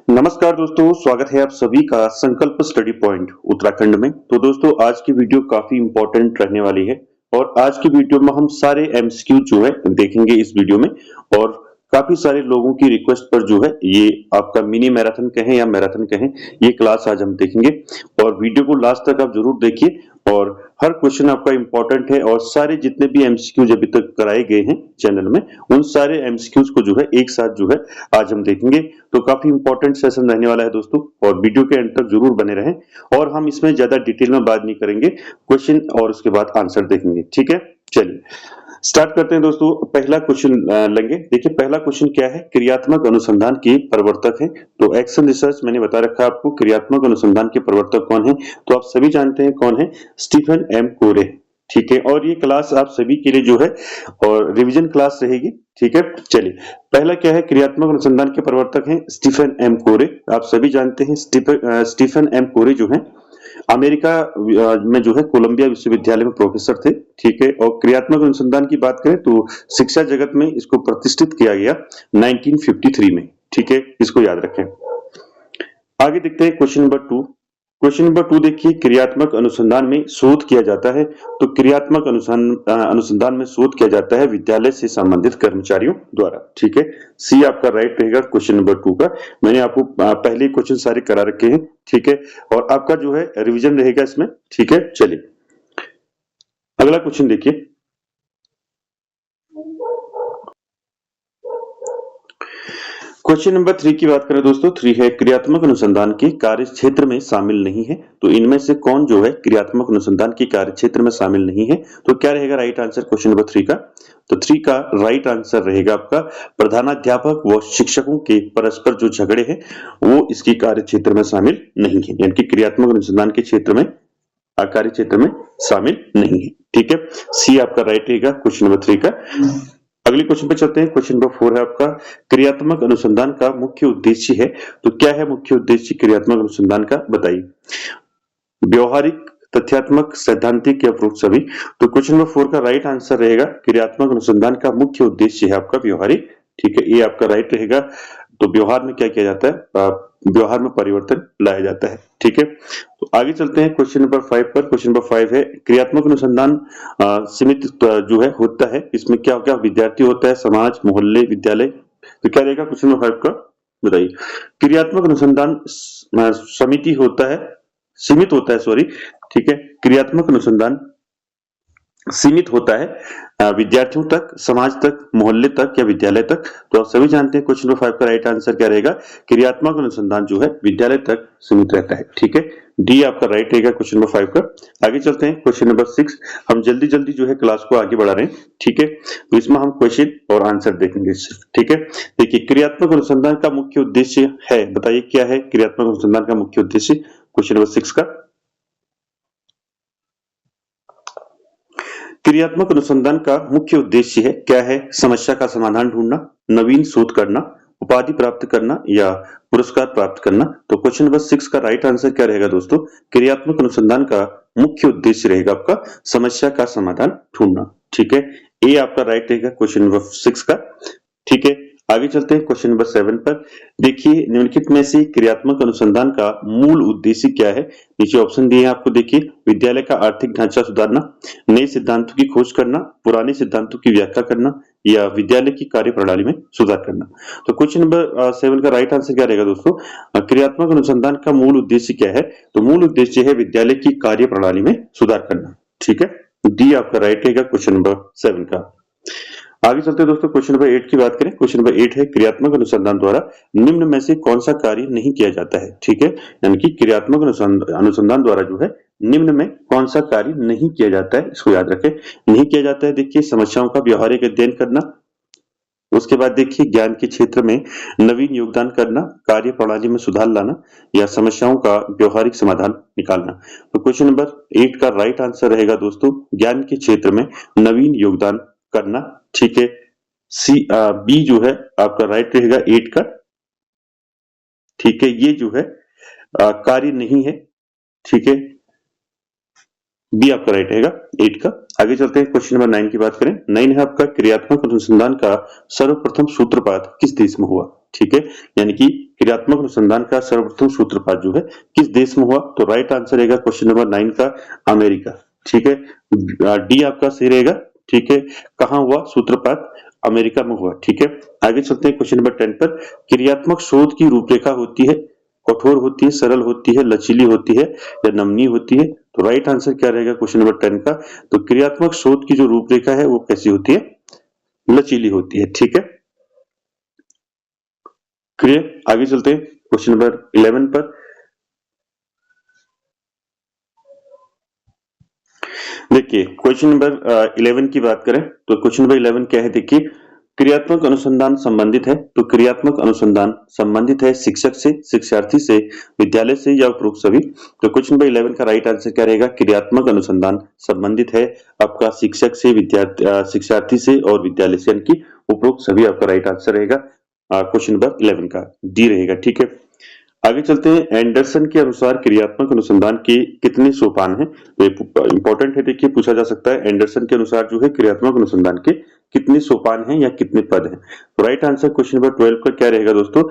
नमस्कार दोस्तों, स्वागत है आप सभी का संकल्प स्टडी पॉइंट उत्तराखंड में। तो दोस्तों आज की वीडियो काफी इंपॉर्टेंट रहने वाली है और आज की वीडियो में हम सारे एमसीक्यू जो है देखेंगे इस वीडियो में। और काफी सारे लोगों की रिक्वेस्ट पर जो है ये आपका मिनी मैराथन कहें या मैराथन कहें, ये क्लास आज हम देखेंगे। और वीडियो को लास्ट तक आप जरूर देखिए और हर क्वेश्चन आपका इंपॉर्टेंट है और सारे जितने भी एमसीक्यूज अभी तक कराए गए हैं चैनल में, उन सारे एमसीक्यूज को जो है एक साथ जो है आज हम देखेंगे। तो काफी इंपॉर्टेंट सेशन रहने वाला है दोस्तों, और वीडियो के एंड तक जरूर बने रहें। और हम इसमें ज्यादा डिटेल में बात नहीं करेंगे, क्वेश्चन और उसके बाद आंसर देखेंगे। ठीक है, चलिए स्टार्ट करते हैं दोस्तों। पहला क्वेश्चन लेंगे। देखिए पहला क्वेश्चन क्या है, क्रियात्मक अनुसंधान के प्रवर्तक हैं। तो एक्शन रिसर्च मैंने बता रखा है आपको, क्रियात्मक अनुसंधान के प्रवर्तक कौन है, तो आप सभी जानते हैं कौन है, स्टीफन एम कोरे। ठीक है, और ये क्लास आप सभी के लिए जो है और रिवीजन क्लास रहेगी। ठीक है, चलिए पहला क्या है, क्रियात्मक अनुसंधान के प्रवर्तक हैं स्टीफन एम कोरे। आप सभी जानते हैं स्टीफन एम कोरे जो है अमेरिका में जो है कोलंबिया विश्वविद्यालय में प्रोफेसर थे। ठीक है, और क्रियात्मक अनुसंधान की बात करें तो शिक्षा जगत में इसको प्रतिष्ठित किया गया 1953 में। ठीक है, इसको याद रखें। आगे देखते हैं क्वेश्चन नंबर 2। क्वेश्चन नंबर 2 देखिए, क्रियात्मक अनुसंधान में शोध किया जाता है। तो क्रियात्मक अनुसंधान में शोध किया जाता है विद्यालय से संबंधित कर्मचारियों द्वारा। ठीक है, सी आपका राइट रहेगा क्वेश्चन नंबर 2 का। मैंने आपको पहले क्वेश्चन सारे करा रखे हैं। ठीक है, और आपका जो है रिवीजन रहेगा इसमें। ठीक है, चलिए अगला क्वेश्चन देखिए। क्वेश्चन नंबर 3 की बात करें दोस्तों, 3 है क्रियात्मक अनुसंधान के कार्य क्षेत्र में शामिल नहीं है। तो इनमें से कौन जो है क्रियात्मक अनुसंधान के कार्य क्षेत्र में शामिल नहीं है, तो क्या रहेगा राइट आंसर क्वेश्चन नंबर 3 का। तो 3 का राइट आंसर रहेगा आपका, प्रधानाध्यापक व शिक्षकों के परस्पर जो झगड़े हैं वो इसके कार्य क्षेत्र में शामिल नहीं है, यानी कि क्रियात्मक अनुसंधान के क्षेत्र में कार्य क्षेत्र में शामिल नहीं है। ठीक है, सी आपका राइट रहेगा क्वेश्चन नंबर 3 का। अगले क्वेश्चन पे चलते हैं। क्वेश्चन नंबर 4 है आपका, क्रियात्मक अनुसंधान का मुख्य उद्देश्य है। तो क्या है मुख्य उद्देश्य क्रियात्मक अनुसंधान का, बताइए। व्यवहारिक, तथ्यात्मक, सैद्धांतिक या प्रूफ सभी। तो क्वेश्चन नंबर 4 का राइट आंसर रहेगा, क्रियात्मक अनुसंधान का मुख्य उद्देश्य है आपका व्यवहारिक। ठीक है, ये आपका राइट रहेगा। तो व्यवहार में क्या किया जाता है, व्यवहार में परिवर्तन लाया जाता है। ठीक है, तो आगे चलते हैं क्वेश्चन नंबर 5 पर। क्वेश्चन नंबर 5 है, क्रियात्मक अनुसंधान सीमित जो है होता है, इसमें क्या क्या विद्यार्थी होता है, समाज, मोहल्ले, विद्यालय। तो क्या रहेगा क्वेश्चन नंबर 5 का, बताइए। क्रियात्मक अनुसंधान समिति होता है, सीमित होता है, सॉरी। ठीक है, क्रियात्मक अनुसंधान सीमित होता है विद्यार्थियों तक, समाज तक, मोहल्ले तक या विद्यालय तक। तो आप सभी जानते हैं क्वेश्चन नंबर 5 का राइट आंसर क्या रहेगा, क्रियात्मक अनुसंधान जो है विद्यालय तक सीमित रहता है। ठीक है, डी आपका राइट रहेगा क्वेश्चन नंबर 5 का। आगे चलते हैं क्वेश्चन नंबर 6। हम जल्दी जल्दी जो है क्लास को आगे बढ़ा रहे हैं। ठीक है, तो इसमें हम क्वेश्चन और आंसर देखेंगे सिर्फ। ठीक है, देखिए क्रियात्मक अनुसंधान का मुख्य उद्देश्य है, बताइए क्या है क्रियात्मक अनुसंधान का मुख्य उद्देश्य, क्वेश्चन नंबर 6 का। क्रियात्मक अनुसंधान का मुख्य उद्देश्य है, क्या है, समस्या का समाधान ढूंढना, नवीन शोध करना, उपाधि प्राप्त करना या पुरस्कार प्राप्त करना। तो क्वेश्चन नंबर 6 का राइट आंसर क्या रहेगा दोस्तों, क्रियात्मक अनुसंधान का मुख्य उद्देश्य रहेगा आपका समस्या का समाधान ढूंढना। ठीक है, ए आपका राइट रहेगा क्वेश्चन नंबर 6 का। ठीक है, आगे चलते हैं क्वेश्चन नंबर 7 पर। देखिए निम्नलिखित में से क्रियात्मक अनुसंधान का मूल उद्देश्य क्या है, नीचे ऑप्शन दिए हैं आपको। देखिए, विद्यालय का आर्थिक ढांचा सुधारना, नए सिद्धांतों की खोज करना, पुराने सिद्धांतों की व्याख्या करना या विद्यालय की कार्यप्रणाली में सुधार करना। तो क्वेश्चन नंबर 7 का राइट आंसर क्या रहेगा दोस्तों, क्रियात्मक अनुसंधान का मूल उद्देश्य क्या है, तो मूल उद्देश्य है विद्यालय की कार्यप्रणाली में सुधार करना। ठीक है, डी आपका राइट रहेगा क्वेश्चन नंबर 7 का। आगे चलते हैं दोस्तों, क्वेश्चन नंबर 8 की बात करें। क्वेश्चन नंबर 8 है, क्रियात्मक अनुसंधान द्वारा निम्न में से कौन सा कार्य नहीं किया जाता है। ठीक है, यानी कि क्रियात्मक अनुसंधान द्वारा जो है निम्न में कौन सा कार्य नहीं किया जाता है, इसको याद रखें। नहीं किया जाता है, देखिए समस्याओं का व्यवहारिक अध्ययन करना, उसके बाद देखिए ज्ञान के क्षेत्र में नवीन योगदान करना, कार्य प्रणाली में सुधार लाना या समस्याओं का व्यवहारिक समाधान निकालना। तो क्वेश्चन नंबर 8 का राइट आंसर रहेगा दोस्तों, ज्ञान के क्षेत्र में नवीन योगदान करना। ठीक है, सी बी जो है आपका राइट रहेगा 8 का। ठीक है, ये जो है कार्य नहीं है। ठीक है, बी आपका राइट रहेगा 8 का। आगे चलते हैं क्वेश्चन नंबर 9 की बात करें। 9 है आपका, क्रियात्मक अनुसंधान का सर्वप्रथम सूत्रपात किस देश में हुआ। ठीक है, यानी कि क्रियात्मक अनुसंधान का सर्वप्रथम सूत्रपात जो है किस देश में हुआ? तो राइट आंसर रहेगा क्वेश्चन नंबर 9 का अमेरिका। ठीक है, डी आपका सही रहेगा। ठीक है, कहां हुआ सूत्रपात? अमेरिका में हुआ। ठीक है, आगे चलते हैं क्वेश्चन नंबर 10 पर। क्रियात्मक शोध की रूपरेखा होती है, कठोर होती है, सरल होती है, लचीली होती है या नमनीय होती है? तो राइट आंसर क्या रहेगा क्वेश्चन नंबर 10 का? तो क्रियात्मक शोध की जो रूपरेखा है वो कैसी होती है? लचीली होती है। ठीक है, क्लियर। आगे चलते हैं क्वेश्चन नंबर 11 पर। देखिए क्वेश्चन नंबर 11 की बात करें तो क्वेश्चन नंबर 11 क्या है? देखिए, क्रियात्मक अनुसंधान संबंधित है, तो क्रियात्मक अनुसंधान संबंधित है शिक्षक से, शिक्षार्थी से, विद्यालय से या उपरोक्त सभी? तो क्वेश्चन नंबर 11 का राइट आंसर क्या रहेगा? क्रियात्मक अनुसंधान संबंधित है आपका शिक्षक से, शिक्षार्थी से और विद्यालय से, यानी कि उपरोक्त सभी आपका राइट आंसर रहेगा क्वेश्चन नंबर 11 का, डी रहेगा। ठीक है, आगे चलते हैं। एंडरसन के अनुसार क्रियात्मक अनुसंधान के कितने सोपान हैं? तो इंपॉर्टेंट है, देखिए पूछा जा सकता है एंडरसन के अनुसार जो है क्रियात्मक अनुसंधान के कितने सोपान हैं या कितने पद हैं? तो राइट आंसर क्वेश्चन नंबर 12 का क्या रहेगा दोस्तों?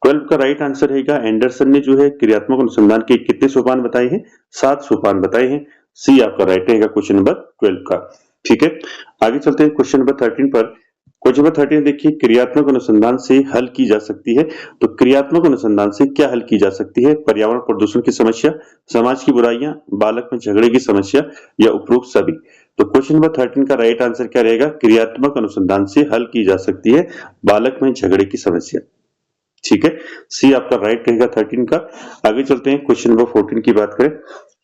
12 का राइट आंसर रहेगा एंडरसन ने जो है क्रियात्मक अनुसंधान के कितने सोपान बताए हैं? 7 सोपान बताए हैं। सी आपका राइट रहेगा क्वेश्चन नंबर 12 का। ठीक है, आगे चलते हैं क्वेश्चन नंबर 13 पर। क्वेश्चन नंबर 13 देखिए, क्रियात्मक अनुसंधान से हल की जा सकती है। तो क्रियात्मक अनुसंधान से क्या हल की जा सकती है? पर्यावरण प्रदूषण की समस्या, समाज की बुराइयां, बालक में झगड़े की समस्या या उपरोक्त सभी? तो क्वेश्चन नंबर 13 का राइट आंसर क्या रहेगा? क्रियात्मक अनुसंधान से हल की जा सकती है बालक में झगड़े की समस्या। ठीक है, सी आपका राइट रहेगा 13 का। आगे चलते हैं क्वेश्चन नंबर 14 की बात करें।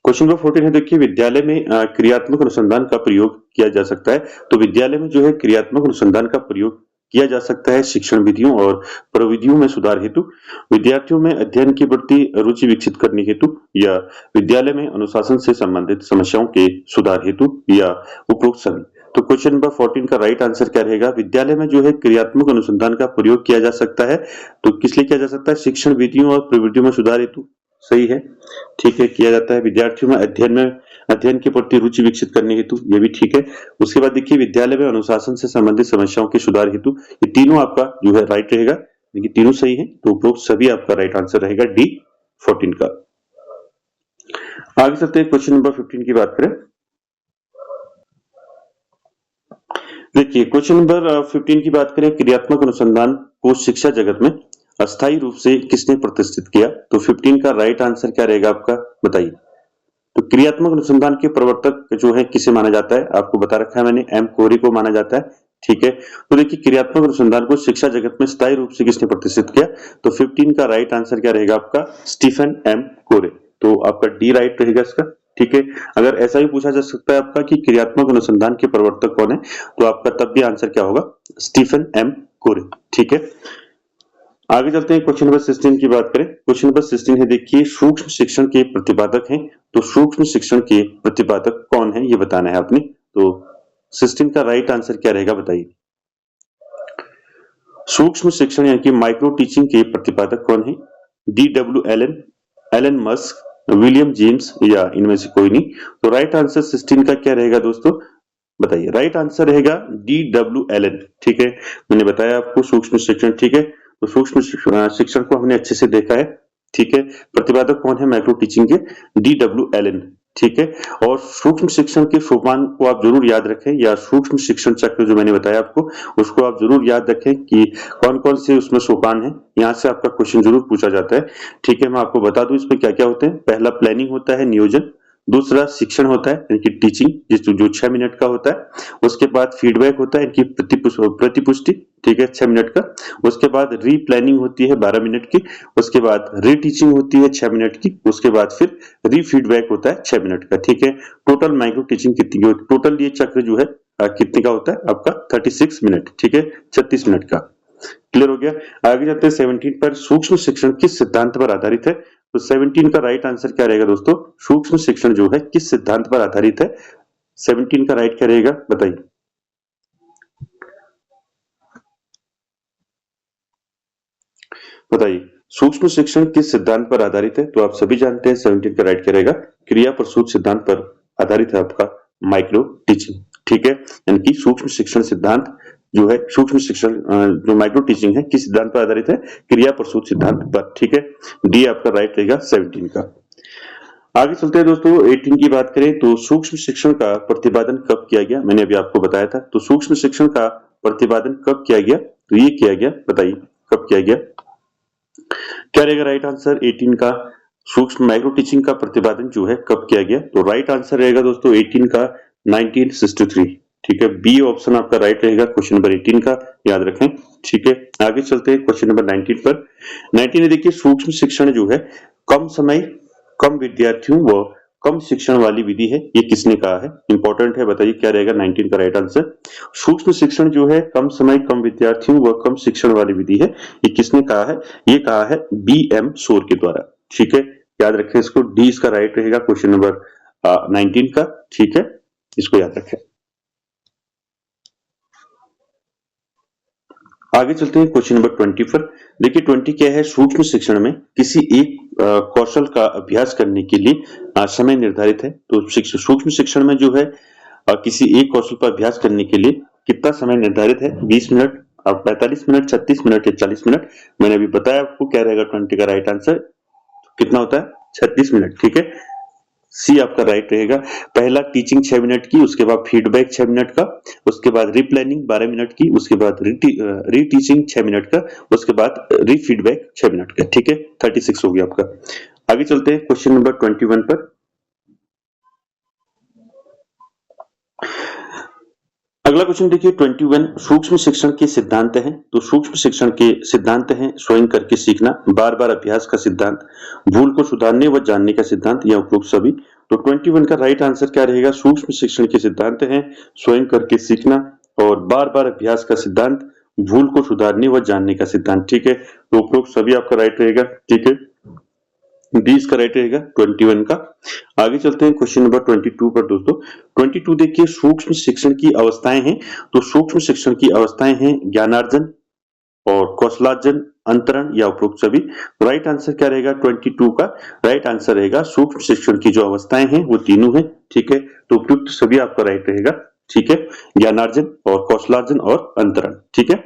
क्वेश्चन नंबर 14 है, देखिए विद्यालय में क्रियात्मक अनुसंधान का प्रयोग किया जा सकता है। तो विद्यालय में जो है क्रियात्मक अनुसंधान का प्रयोग किया जा सकता है शिक्षण विधियों और प्रविधियों में सुधार हेतु, विद्यार्थियों में अध्ययन के प्रति रुचि विकसित करने हेतु, या विद्यालय में अनुशासन से संबंधित समस्याओं के सुधार हेतु, या उपरोक्त सभी? तो क्वेश्चन नंबर 14 का राइट आंसर क्या रहेगा? विद्यालय में जो है क्रियात्मक अनुसंधान का प्रयोग किया जा सकता है। तो किस लिए किया जा सकता है? शिक्षण विधियों और प्रविधियों में सुधार हेतु। सही है, ठीक है, किया जाता है। विद्यार्थियों में अध्ययन के प्रति रुचि विकसित करने हेतु, ये भी ठीक है। उसके बाद देखिए विद्यालय में अनुशासन से संबंधित समस्याओं के सुधार हेतु, ये तीनों आपका जो है राइट रहेगा। देखिए तीनों सही है, तो उपरोक्त सभी आपका राइट आंसर रहेगा डी 14 का। आगे चलते हैं क्वेश्चन नंबर 15 की बात करें। देखिए क्वेश्चन नंबर 15 की बात करें, क्रियात्मक अनुसंधान को शिक्षा जगत में अस्थायी रूप से किसने प्रतिष्ठित किया? तो 15 का राइट आंसर क्या रहेगा आपका, बताइए। तो क्रियात्मक अनुसंधान के प्रवर्तक जो है किसे माना जाता है? आपको बता रखा है मैंने, एम कोरी को माना जाता है। ठीक है, तो देखिए क्रियात्मक अनुसंधान को शिक्षा जगत में स्थायी रूप से किसने प्रतिष्ठित किया? तो 15 का राइट आंसर क्या रहेगा आपका? स्टीफन एम कोरे। तो आपका डी राइट रहेगा इसका। ठीक है, अगर ऐसा भी पूछा जा सकता है आपका कि क्रियात्मक अनुसंधान के प्रवर्तक कौन है, तो आपका तब भी आंसर क्या होगा? स्टीफन एम कोरे। ठीक है, आगे चलते हैं क्वेश्चन नंबर 16 की बात करें। क्वेश्चन नंबर 16 है, देखिए सूक्ष्म शिक्षण के प्रतिपादक हैं। तो सूक्ष्म शिक्षण के प्रतिपादक कौन है ये बताना है आपने। तो 16 का राइट आंसर क्या रहेगा, बताइए। सूक्ष्म शिक्षण यानी कि माइक्रो टीचिंग के प्रतिपादक कौन है? DW Allen, Elon Musk, William James, या इनमें से कोई नहीं? तो राइट आंसर 16 का क्या रहेगा दोस्तों, बताइए। राइट आंसर रहेगा DW एलन। ठीक है, मैंने बताया आपको सूक्ष्म शिक्षण। ठीक है, तो सूक्ष्म शिक्षण को हमने अच्छे से देखा है। ठीक है, प्रतिपादक कौन है माइक्रो टीचिंग के? DW Allen. ठीक है, और सूक्ष्म शिक्षण के सोपान को आप जरूर याद रखें, या सूक्ष्म शिक्षण चक्र जो मैंने बताया आपको उसको आप जरूर याद रखें कि कौन कौन से उसमें सोपान है। यहाँ से आपका क्वेश्चन जरूर पूछा जाता है। ठीक है, मैं आपको बता दूं इसमें क्या क्या होते हैं। पहला प्लानिंग होता है, नियोजन। दूसरा शिक्षण होता है यानी कि टीचिंग, जो 6 मिनट का होता है। उसके बाद फीडबैक होता है कि प्रतिपुष्टि, ठीक है, 6 मिनट का। उसके बाद रीप्लानिंग होती है 12 मिनट की। उसके बाद रीटीचिंग होती है 6 मिनट की। उसके बाद फिर रीफीडबैक होता है 6 मिनट का। ठीक है, टोटल माइक्रो टीचिंग कितनी होती है? टोटल ये चक्र जो है कितने का होता है आपका? 36 मिनट। ठीक है, 36 मिनट का। क्लियर हो गया। आगे जाते हैं 17 पर। सूक्ष्म शिक्षण किस सिद्धांत पर आधारित है? तो 17 का राइट आंसर क्या रहेगा दोस्तों? सूक्ष्म शिक्षण जो है किस सिद्धांत पर आधारित है? 17 का राइट क्या रहेगा, बताइए। बताइए, सूक्ष्म शिक्षण किस सिद्धांत पर आधारित है? तो आप सभी जानते हैं 17 का राइट क्या रहेगा? क्रिया प्रसूत सिद्धांत पर आधारित है आपका माइक्रो टीचिंग। ठीक है, यानी कि सूक्ष्म शिक्षण सिद्धांत जो है सूक्ष्म शिक्षण जो माइक्रो टीचिंग है किस सिद्धांत पर आधारित है? क्रिया प्रसूत सिद्धांत पर। ठीक है, डी आपका राइट रहेगा 17 का। आगे चलते हैं दोस्तों, 18 की बात करें तो सूक्ष्म शिक्षण का प्रतिपादन कब किया गया? मैंने अभी आपको बताया था। तो सूक्ष्म शिक्षण का प्रतिपादन कब किया गया? तो ये किया गया, बताइए कब किया गया? क्या रहेगा राइट आंसर 18 का? सूक्ष्म माइक्रो टीचिंग का प्रतिपादन जो है कब किया गया? तो राइट आंसर रहेगा दोस्तों 18 का 1963। ठीक है, बी ऑप्शन आपका राइट रहेगा क्वेश्चन नंबर 18 का, याद रखें। ठीक है, आगे चलते हैं क्वेश्चन नंबर 19 पर। 19 में देखिए, सूक्ष्म शिक्षण जो है कम समय, कम विद्यार्थियों व कम शिक्षण वाली विधि है, ये किसने कहा है? इंपॉर्टेंट है, बताइए क्या रहेगा 19 का राइट आंसर? सूक्ष्म शिक्षण जो है कम समय, कम विद्यार्थियों व कम शिक्षण वाली विधि है, ये किसने कहा है? ये कहा है बी.एम. शोर के द्वारा। ठीक है, याद रखें इसको, डी इसका राइट रहेगा क्वेश्चन नंबर 19 का। ठीक है, इसको याद रखें। आगे चलते हैं क्वेश्चन नंबर 20 पर। देखिए 20 क्या है? सूक्ष्म शिक्षण में किसी एक कौशल का अभ्यास करने के लिए समय निर्धारित है। तो सूक्ष्म शिक्षण में जो है किसी एक कौशल पर अभ्यास करने के लिए कितना समय निर्धारित है? 20 मिनट, 45 मिनट, 36 मिनट या 40 मिनट? मैंने अभी बताया आपको क्या रहेगा 20 का राइट आंसर, कितना होता है? 36 मिनट। ठीक है, सी आपका राइट रहेगा। पहला टीचिंग 6 मिनट की, उसके बाद फीडबैक 6 मिनट का, उसके बाद रीप्लानिंग 12 मिनट की, उसके बाद रीटीचिंग 6 मिनट का, उसके बाद रीफीडबैक 6 मिनट का। ठीक है, 36 हो गया आपका। आगे चलते हैं क्वेश्चन नंबर 21 पर। अगला क्वेश्चन देखिए 21, सूक्ष्म शिक्षण के सिद्धांत हैं। तो सूक्ष्म शिक्षण के सिद्धांत हैं स्वयं करके सीखना, बार बार अभ्यास का सिद्धांत, भूल को सुधारने व जानने का सिद्धांत, या उपरोक्त सभी। तो 21 का राइट आंसर क्या रहेगा? सूक्ष्म शिक्षण के सिद्धांत हैं स्वयं करके सीखना और बार बार अभ्यास का सिद्धांत, भूल को सुधारने व जानने का सिद्धांत। ठीक है, तो उपरोक्त सभी आपका राइट रहेगा। ठीक है, डी इसका राइट रहेगा 21 का। आगे चलते हैं क्वेश्चन नंबर 22 पर दोस्तों। 22 देखिए, सूक्ष्म शिक्षण की अवस्थाएं हैं। तो सूक्ष्म शिक्षण की अवस्थाएं हैं ज्ञानार्जन और कौशलार्जन, अंतरण, या उपरोक्त सभी। राइट आंसर क्या रहेगा 22 का? राइट आंसर रहेगा सूक्ष्म शिक्षण की जो अवस्थाएं हैं वो तीनों हैं। ठीक है, तो उपयुक्त सभी आपका राइट रहेगा। ठीक है, ज्ञानार्जन और कौशलार्जन और अंतरण। ठीक है,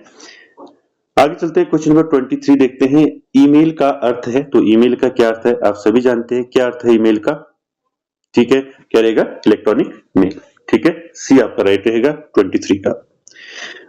आगे चलते हैं क्वेश्चन नंबर 23 देखते हैं। ईमेल का अर्थ है, तो ईमेल का क्या अर्थ है? आप सभी जानते हैं क्या अर्थ है ईमेल का। ठीक है, क्या रहेगा? Electronic mail. ठीक है, सी आपका राइट रहेगा 23 का।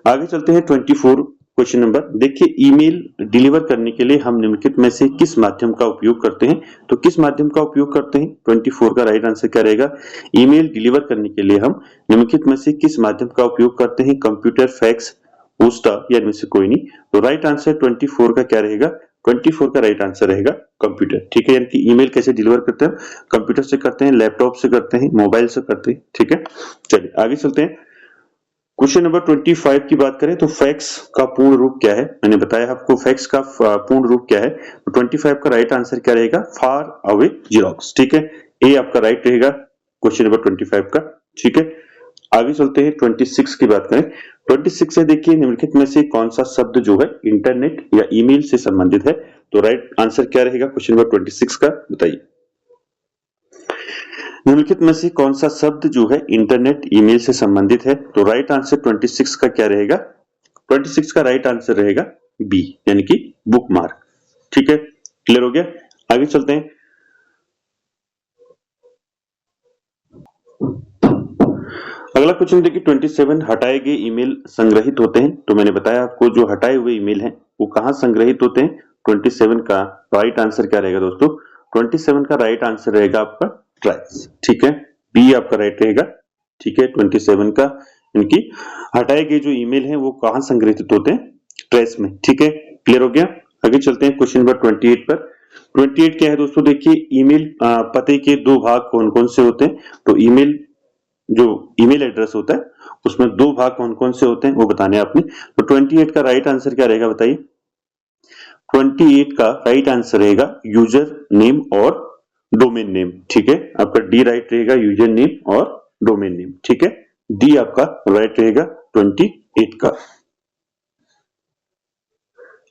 आगे चलते हैं 24 क्वेश्चन नंबर। देखिए, ईमेल डिलीवर करने के लिए हम निम्नलिखित में से किस माध्यम का उपयोग करते हैं? तो किस माध्यम का उपयोग करते हैं? 24 का राइट आंसर क्या रहेगा? ईमेल डिलीवर करने के लिए हम निम्नलिखित में से किस माध्यम का उपयोग करते हैं? कंप्यूटर, फैक्स, पोस्टा, या इनमें से कोई नहीं। तो राइट आंसर 24 का क्या रहेगा? 24 का राइट आंसर रहेगा कंप्यूटर। ठीक है, यानी कि ईमेल कैसे डिलीवर करते हैं? कंप्यूटर से करते हैं, लैपटॉप से करते हैं, मोबाइल से करते हैं। ठीक है, चलिए आगे चलते हैं। क्वेश्चन नंबर 25 की बात करें तो फैक्स का पूर्ण रूप क्या है? मैंने बताया आपको फैक्स का पूर्ण रूप क्या है। तो 25 का राइट आंसर क्या रहेगा? Far away xerox. ठीक है, ए आपका राइट रहेगा क्वेश्चन नंबर 25 का। ठीक है, आगे चलते हैं 26 की बात करें। 26 से देखिए, निम्नलिखित में से कौन सा शब्द जो है इंटरनेट या ईमेल से संबंधित है? तो राइट आंसर क्या रहेगा क्वेश्चन नंबर 26 का, बताइए। निम्नलिखित में से कौन सा शब्द जो है इंटरनेट ईमेल से संबंधित है? तो राइट आंसर 26 का क्या रहेगा? 26 का राइट आंसर रहेगा बी, यानी कि बुकमार्क। ठीक है, क्लियर हो गया। आगे चलते हैं। अगला क्वेश्चन देखिए 27, हटाए गए ईमेल संग्रहित होते हैं। तो मैंने बताया आपको जो हटाए हुए ईमेल हैं वो कहां संग्रहित होते हैं? 27 का राइट आंसर क्या रहेगा दोस्तों? 27 का राइट आंसर रहेगा आपका ट्रैश। ठीक है, बी आपका राइट रहेगा। ठीक है, 27 का इनकी हटाए गए जो ईमेल हैं वो कहां संग्रहित होते हैं? ट्रैश में। ठीक है, क्लियर हो गया। आगे चलते हैं क्वेश्चन नंबर 28 पर। 28 क्या है दोस्तों? देखिए, ईमेल पते के दो भाग कौन कौन से होते हैं? तो ईमेल जो ईमेल एड्रेस होता है उसमें दो भाग कौन कौन से होते हैं वो बताने आपने। तो 28 का राइट आंसर क्या रहेगा, बताइए। 28 का राइट आंसर रहेगा यूजर नेम और डोमेन नेम। ठीक है, आपका डी राइट रहेगा, यूजर नेम और डोमेन नेम। ठीक है, डी आपका राइट रहेगा 28 का।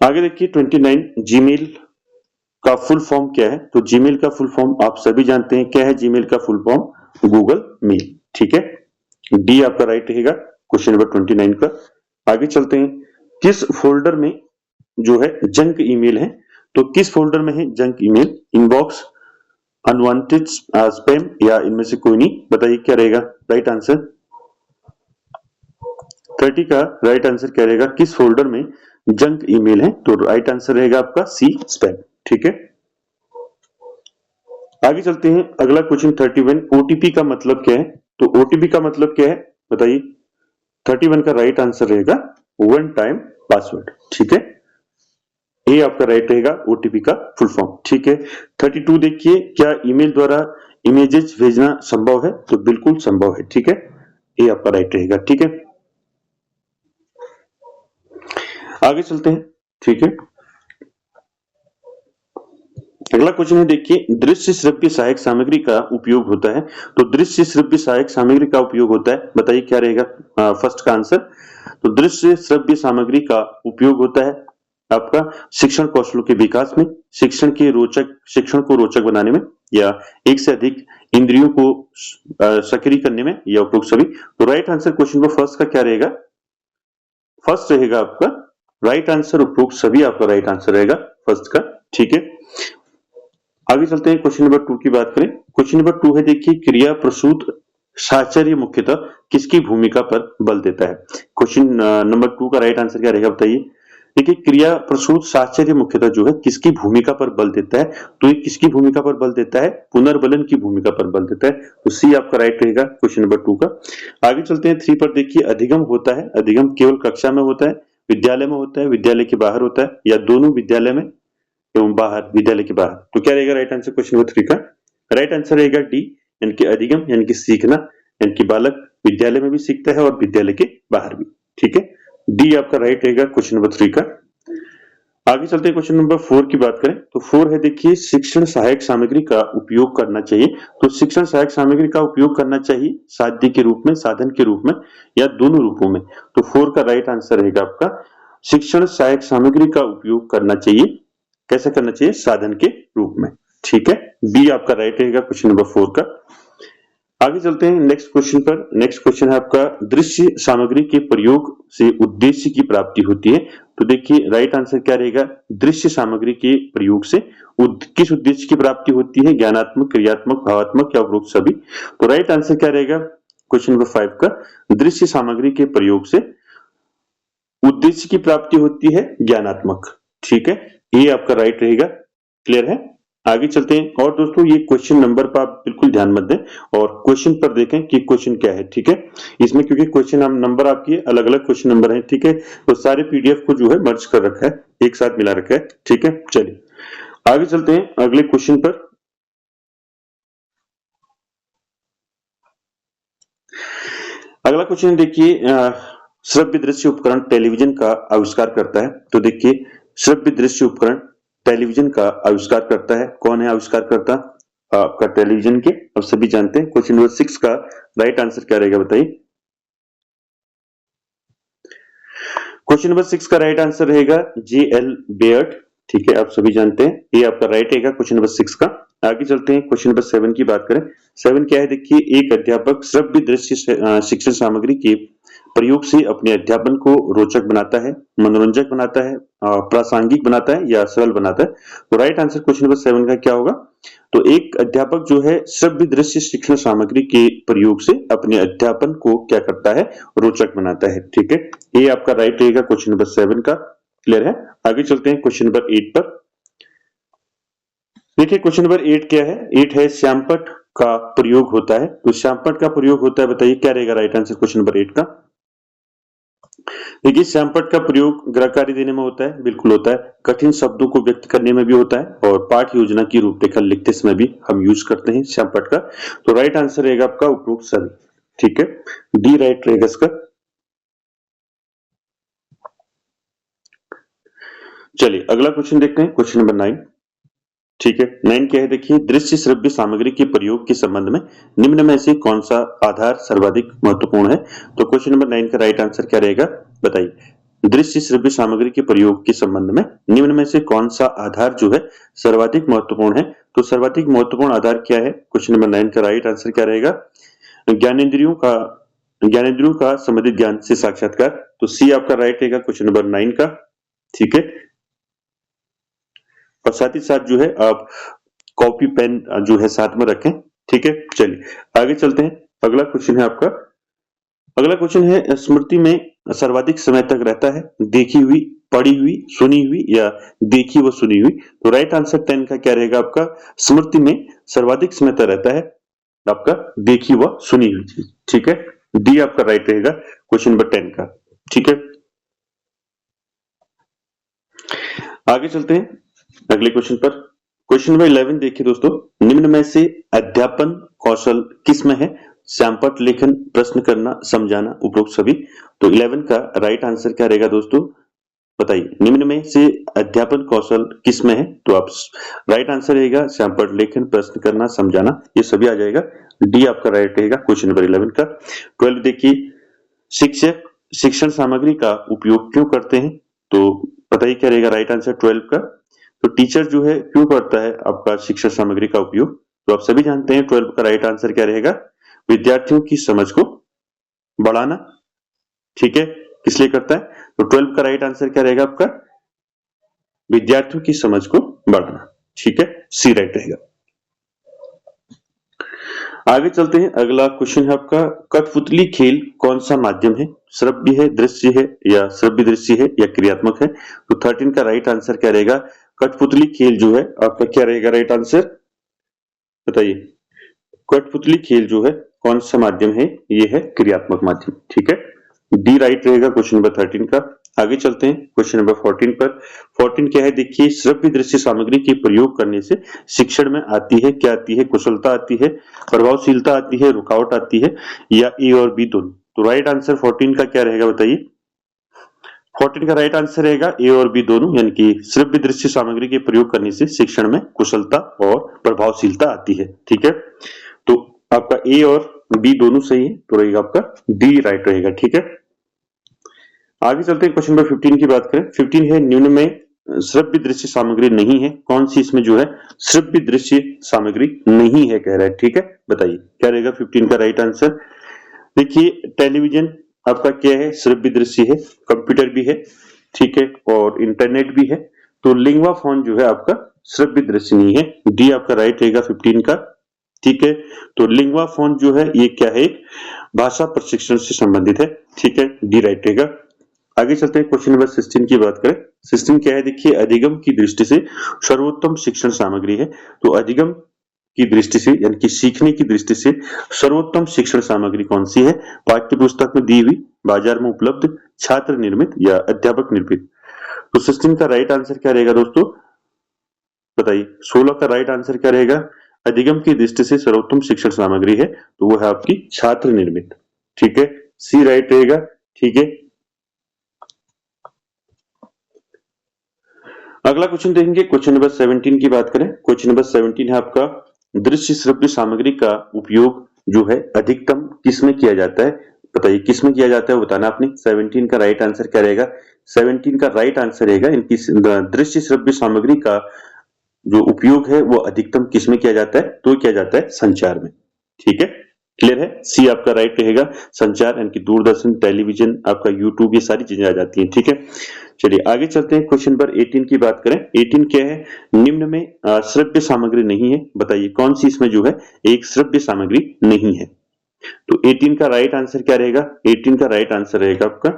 आगे देखिए 29, जीमेल का फुल फॉर्म क्या है? तो जीमेल का फुल फॉर्म आप सभी जानते हैं क्या है? जीमेल का फुल फॉर्म गूगल मेल। ठीक है, डी आपका राइट रहेगा क्वेश्चन नंबर 29 का। आगे चलते हैं, किस फोल्डर में जो है जंक ईमेल है, तो किस फोल्डर में है junk email, inbox, unwanted spam या इनमें से कोई नहीं, बताइए क्या रहेगा राइट आंसर। 30 का राइट आंसर क्या रहेगा, किस फोल्डर में जंक ईमेल है, तो राइट आंसर रहेगा आपका सी स्पैम। ठीक है, आगे चलते हैं, अगला क्वेश्चन 31, ओटीपी का मतलब क्या है, तो ओटीपी का मतलब क्या है बताइए। 31 का राइट आंसर रहेगा वन टाइम पासवर्ड। ठीक है, ये आपका राइट रहेगा ओटीपी का फुल फॉर्म। ठीक है, 32 देखिए, क्या ईमेल द्वारा इमेजेस भेजना संभव है, तो बिल्कुल संभव है। ठीक है, ये आपका राइट रहेगा। ठीक है, आगे चलते हैं। ठीक है, अगला क्वेश्चन है देखिए, दृश्य श्रव्य सहायक सामग्री का उपयोग होता है, तो दृश्य श्रव्य सहायक सामग्री का उपयोग होता है, बताइए क्या रहेगा फर्स्ट का आंसर। तो दृश्य श्रव्य सामग्री का उपयोग होता है आपका शिक्षण कौशलों के विकास में, शिक्षण को रोचक बनाने में, या एक से अधिक इंद्रियों को सक्रिय करने में, या उपरोक्त सभी। तो right answer question number first का क्या रहेगा, फर्स्ट रहेगा आपका राइट आंसर, उपरोक्त सभी आपका राइट आंसर रहेगा फर्स्ट का। ठीक है, आगे चलते हैं, क्वेश्चन नंबर 2 की बात करें। क्वेश्चन नंबर 2 है देखिए, क्रिया प्रसूत साहचर्य मुख्यतः किसकी भूमिका पर बल देता है। क्वेश्चन नंबर 2 का राइट आंसर क्या रहेगा बताइए। देखिए, क्रिया प्रसूत साहचर्य मुख्यतः जो है किसकी भूमिका पर बल देता है, तो ये किसकी भूमिका पर बल देता है, पुनर्बलन की भूमिका पर बल देता है। तो सी आपका राइट रहेगा क्वेश्चन नंबर 2 का। आगे चलते हैं 3 पर देखिए, अधिगम होता है, अधिगम केवल कक्षा में होता है, विद्यालय में होता है, विद्यालय के बाहर होता है, या दोनों विद्यालय में एवं बाहर, विद्यालय के बाहर। तो क्या रहेगा राइट आंसर क्वेश्चन नंबर 3 का, राइट आंसर रहेगा डी, यानी कि अधिगम यानी कि सीखना, यानी कि बालक विद्यालय में भी सीखता है और विद्यालय के बाहर भी। ठीक है, डी आपका राइट रहेगा क्वेश्चन नंबर 3 का। आगे चलते हैं, क्वेश्चन नंबर 4 की बात करें तो 4 है देखिए, शिक्षण सहायक सामग्री का उपयोग करना चाहिए, तो शिक्षण सहायक सामग्री का उपयोग करना चाहिए साध्य के रूप में, साधन के रूप में, या दोनों रूपों में। तो 4 का राइट आंसर रहेगा आपका शिक्षण सहायक सामग्री का उपयोग करना चाहिए, कैसे करना चाहिए, साधन के रूप में। ठीक है, बी आपका राइट रहेगा क्वेश्चन नंबर 4 का। आगे चलते हैं नेक्स्ट क्वेश्चन पर। नेक्स्ट क्वेश्चन है आपका, दृश्य सामग्री के प्रयोग से उद्देश्य की प्राप्ति होती है, तो देखिए राइट आंसर क्या रहेगा, दृश्य सामग्री के प्रयोग से किस उद्देश्य की प्राप्ति होती है, ज्ञानात्मक, क्रियात्मक, भावात्मक, या उपरोक्त सभी। तो राइट आंसर क्या रहेगा क्वेश्चन नंबर 5 का, दृश्य सामग्री के प्रयोग से उद्देश्य की प्राप्ति होती है ज्ञानात्मक। ठीक है, ये आपका राइट रहेगा। क्लियर है, आगे चलते हैं। और दोस्तों ये क्वेश्चन नंबर पर आप बिल्कुल ध्यान मत दें और क्वेश्चन पर देखें कि क्वेश्चन क्या है। ठीक है, इसमें क्योंकि क्वेश्चन नंबर आपकी अलग अलग क्वेश्चन नंबर है। ठीक है, तो सारे पीडीएफ को जो है मर्ज कर रखा है, एक साथ मिला रखा है। ठीक है, चलिए आगे चलते हैं अगले क्वेश्चन पर। अगला क्वेश्चन देखिए, श्रव्य दृश्य उपकरण टेलीविजन का आविष्कार करता है, तो देखिए श्रव्य दृश्य उपकरण टेलीविजन का आविष्कार करता है, कौन है आविष्कार करता आपका टेलीविजन के, अब सभी जानते हैं। क्वेश्चन नंबर 6 का राइट आंसर क्या रहेगा बताइए। क्वेश्चन नंबर 6 का राइट आंसर रहेगा जे.एल. बेयर्ट। ठीक है, आप सभी जानते हैं, ये आपका राइट रहेगा क्वेश्चन नंबर 6 का। आगे चलते हैं, क्वेश्चन नंबर 7 की बात करें। 7 क्या है देखिए, एक अध्यापक श्रव्य दृश्य शिक्षण सामग्री के प्रयोग से अपने अध्यापन को रोचक बनाता है, मनोरंजक बनाता है, प्रासंगिक बनाता है, या सरल बनाता है। तो राइट आंसर क्वेश्चन नंबर 7 का क्या होगा, तो एक अध्यापक जो है श्रव्य दृश्य शिक्षण सामग्री के प्रयोग से अपने अध्यापन को क्या करता है, रोचक बनाता है। ठीक है, ये आपका राइट रहेगा क्वेश्चन नंबर 7 का। क्लियर है, आगे चलते हैं क्वेश्चन नंबर 8 पर। देखिए क्वेश्चन नंबर 8 क्या है, 8 है श्यामपट्ट का प्रयोग होता है, तो श्यामपट्ट का प्रयोग होता है, बताइए क्या रहेगा राइट आंसर क्वेश्चन नंबर 8 का। देखिए श्यामपट्ट का प्रयोग गृहकार्य देने में होता है, बिल्कुल होता है, कठिन शब्दों को व्यक्त करने में भी होता है, और पाठ योजना की रूपरेखा लिखते समय भी हम यूज करते हैं श्यामपट्ट का। तो राइट आंसर रहेगा आपका उपरोक्त सभी। ठीक है, डी राइट रहेगा इसका। चलिए अगला क्वेश्चन देखते हैं, क्वेश्चन नंबर 9। ठीक है, 9 क्या है देखिए, दृश्य श्रव्य सामग्री के प्रयोग के संबंध में निम्न में से कौन सा आधार सर्वाधिक महत्वपूर्ण है। तो क्वेश्चन नंबर 9 का राइट आंसर क्या रहेगा बताइए। दृश्य श्रव्य सामग्री के प्रयोग के संबंध में निम्न में से कौन सा आधार जो है सर्वाधिक महत्वपूर्ण है। तो सर्वाधिक महत्वपूर्ण आधार क्या है, क्वेश्चन नंबर 9 का राइट आंसर क्या रहेगा, ज्ञानेंद्रियों का ज्ञानेंद्रियों का संबंधित ज्ञान से साक्षात्कार, तो सी आपका राइट रहेगा क्वेश्चन नंबर 9 का। ठीक है, और साथ ही साथ जो है आप कॉपी पेन जो है साथ में रखें। ठीक है, चलिए आगे चलते हैं। अगला क्वेश्चन है आपका, अगला क्वेश्चन है स्मृति में सर्वाधिक समय तक रहता है देखी हुई, पढ़ी हुई, सुनी हुई या देखी व सुनी हुई। तो राइट आंसर 10 का क्या रहेगा आपका, स्मृति में सर्वाधिक समय तक रहता है आपका देखी व सुनी हुई चीज। ठीक है, डी आपका राइट रहेगा क्वेश्चन नंबर 10 का। ठीक है, आगे चलते हैं अगले क्वेश्चन पर। क्वेश्चन नंबर 11 देखिए दोस्तों, निम्न में से अध्यापन कौशल किसमें है, सैंपट लेखन, प्रश्न करना, समझाना, उपरोक्त सभी। तो 11 का राइट आंसर क्या रहेगा दोस्तों, बताइए। निम्न में से अध्यापन कौशल किसमें है, तो आप राइट आंसर रहेगा सैंपट लेखन, प्रश्न करना, समझाना, ये सभी आ जाएगा। डी आपका राइट रहेगा क्वेश्चन नंबर 11 का। 12 देखिए, शिक्षक शिक्षण सामग्री का उपयोग क्यों करते हैं, तो बताइए क्या रहेगा राइट आंसर 12 का। तो टीचर जो है क्यों करता है आपका शिक्षण सामग्री का उपयोग, तो आप सभी जानते हैं 12 का राइट आंसर क्या रहेगा, विद्यार्थियों की समझ को बढ़ाना। ठीक है, किस लिए करता है, तो 12 का राइट आंसर क्या रहेगा आपका, विद्यार्थियों की समझ को बढ़ाना। ठीक है, सी राइट रहेगा। आगे चलते हैं, अगला क्वेश्चन है आपका, कठपुतली खेल कौन सा माध्यम है, श्रव्य है, दृश्य है या श्रव्य दृश्य है या क्रियात्मक है। तो 13 का राइट आंसर क्या रहेगा, कठपुतली खेल जो है आपका क्या रहेगा राइट आंसर, बताइए। कठपुतली खेल जो है कौन सा माध्यम है, ये है क्रियात्मक माध्यम। ठीक है, डी राइट रहेगा क्वेश्चन नंबर 13 का। आगे चलते हैं क्वेश्चन नंबर 14 पर। 14 क्या है देखिए, श्रव्य दृश्य सामग्री के प्रयोग करने से शिक्षण में आती है, क्या आती है, कुशलता आती है, प्रभावशीलता आती है, रुकावट आती है, या ए और बी दोनों। तो राइट आंसर 14 का क्या रहेगा बताइए। 14 का राइट आंसर रहेगा ए और बी दोनों, यानी कि श्रव्य दृश्य सामग्री के प्रयोग करने से शिक्षण में कुशलता और प्रभावशीलता आती है। ठीक है, तो आपका ए और बी दोनों सही है, तो रहेगा आपका डी राइट रहेगा। ठीक है, आगे चलते हैं क्वेश्चन नंबर 15 की बात करें। 15 है, निम्न में श्रव्य दृश्य सामग्री नहीं है, कौन सी इसमें जो है श्रव्य दृश्य सामग्री नहीं है कह रहा है। ठीक है, बताइए क्या रहेगा 15 का राइट आंसर। देखिए टेलीविजन आपका क्या है, श्रव्य दृश्य है, कंप्यूटर भी है, ठीक है, और इंटरनेट भी है। तो लिंगवा फोन जो है आपका श्रव्य दृश्य नहीं है, डी आपका राइट रहेगा 15 का। ठीक है, तो लिंगवा फोन जो है ये क्या है, एक भाषा प्रशिक्षण से संबंधित है। ठीक है, डी राइट रहेगा। आगे चलते हैं क्वेश्चन नंबर 16 की बात करें। 16 क्या है देखिए, अधिगम की दृष्टि से सर्वोत्तम शिक्षण सामग्री है। तो अधिगम की दृष्टि से यानी कि सीखने की दृष्टि से सर्वोत्तम शिक्षण सामग्री कौन सी है, पाठ्य पुस्तक में दी हुई, बाजार में उपलब्ध, छात्र निर्मित या अध्यापक निर्मित। तो 16 का राइट आंसर क्या रहेगा दोस्तों, बताइए। 16 का राइट आंसर क्या रहेगा, अधिगम की दृष्टि से सर्वोत्तम शिक्षण सामग्री है, तो वो है आपकी छात्र निर्मित। ठीक है, सी राइट रहेगा। ठीक है, अगला क्वेश्चन देखेंगे, क्वेश्चन नंबर 17 की बात करें। क्वेश्चन नंबर 17 है आपका, दृश्य श्रव्य सामग्री का उपयोग जो है अधिकतम किसमें किया जाता है, बताइए किसमें किया जाता है वो बताना आपने। 17 का राइट आंसर क्या रहेगा, 17 का राइट आंसर रहेगा इनकी दृश्य श्रव्य सामग्री का जो उपयोग है वो अधिकतम किसमें किया जाता है, तो किया जाता है संचार में। ठीक है, क्लियर है, सी आपका राइट रहेगा, संचार यानी कि दूरदर्शन, टेलीविजन, आपका यूट्यूब, ये सारी चीजें आ जाती हैं। ठीक है, चलिए आगे चलते हैं, क्वेश्चन नंबर 18 की बात करें। 18 क्या है, निम्न में श्रव्य सामग्री नहीं है, बताइए कौन सी इसमें जो है एक श्रव्य सामग्री नहीं है। तो 18 का राइट आंसर क्या रहेगा, 18 का राइट आंसर रहेगा आपका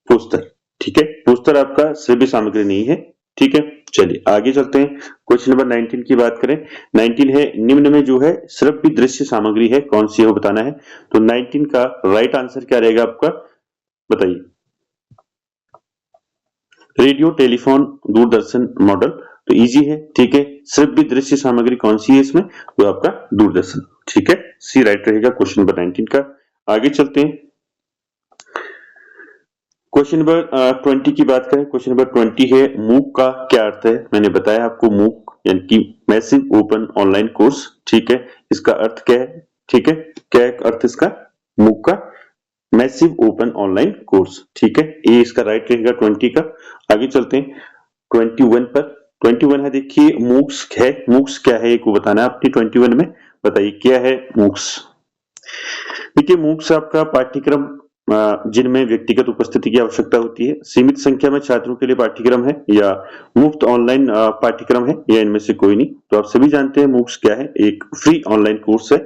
पोस्टर। ठीक है, पोस्टर आपका श्रव्य सामग्री नहीं है। ठीक है, चलिए आगे चलते हैं, क्वेश्चन नंबर 19 की बात करें। 19 है, निम्न में जो है श्रव्य दृश्य सामग्री है कौन सी है बताना है। तो 19 का राइट आंसर क्या रहेगा आपका, बताइए। Radio, telephone, Doordarshan, model. तो इजी है। ठीक है, श्रव्य दृश्य सामग्री कौन सी है इसमें, तो आपका दूरदर्शन। ठीक है, सी राइट रहेगा क्वेश्चन नंबर 19 का। आगे चलते हैं, क्वेश्चन नंबर 20 की बात करें। क्वेश्चन नंबर 20 है, मूक का क्या अर्थ है, मैंने बताया आपको मूक यानी कि मैसिव ओपन ऑनलाइन कोर्स। ठीक है, इसका अर्थ क्या है, ठीक है, क्या है अर्थ इसका, मूक का मैसिव ओपन ऑनलाइन कोर्स। ठीक है, ये इसका राइट रहेगा 20 का। आगे चलते हैं 21 पर। 21 है देखिए, मूक्स क्या है एक को बताना है आपने 21 में, बताइए क्या है मूक्स। देखिए मूक्स आपका पाठ्यक्रम जिनमें व्यक्तिगत उपस्थिति की आवश्यकता होती है, सीमित संख्या में छात्रों के लिए पाठ्यक्रम है या मुफ्त ऑनलाइन पाठ्यक्रम है या इनमें से कोई नहीं। तो आप सभी जानते हैं मूक्स क्या है, एक फ्री ऑनलाइन कोर्स है।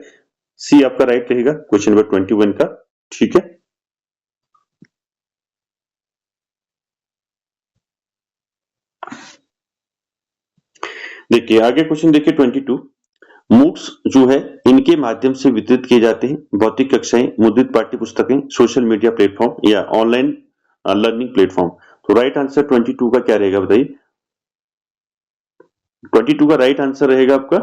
सी आपका राइट रहेगा क्वेश्चन नंबर 21 का। ठीक है, देखिए आगे क्वेश्चन देखिए 22। मूक्स जो है इनके माध्यम से वितरित किए जाते हैं भौतिक कक्षाएं, मुद्रित पाठ्य पुस्तकें, सोशल मीडिया प्लेटफॉर्म या ऑनलाइन लर्निंग प्लेटफॉर्म। तो राइट आंसर 22 का क्या रहेगा बताइए। 22 का राइट आंसर रहेगा आपका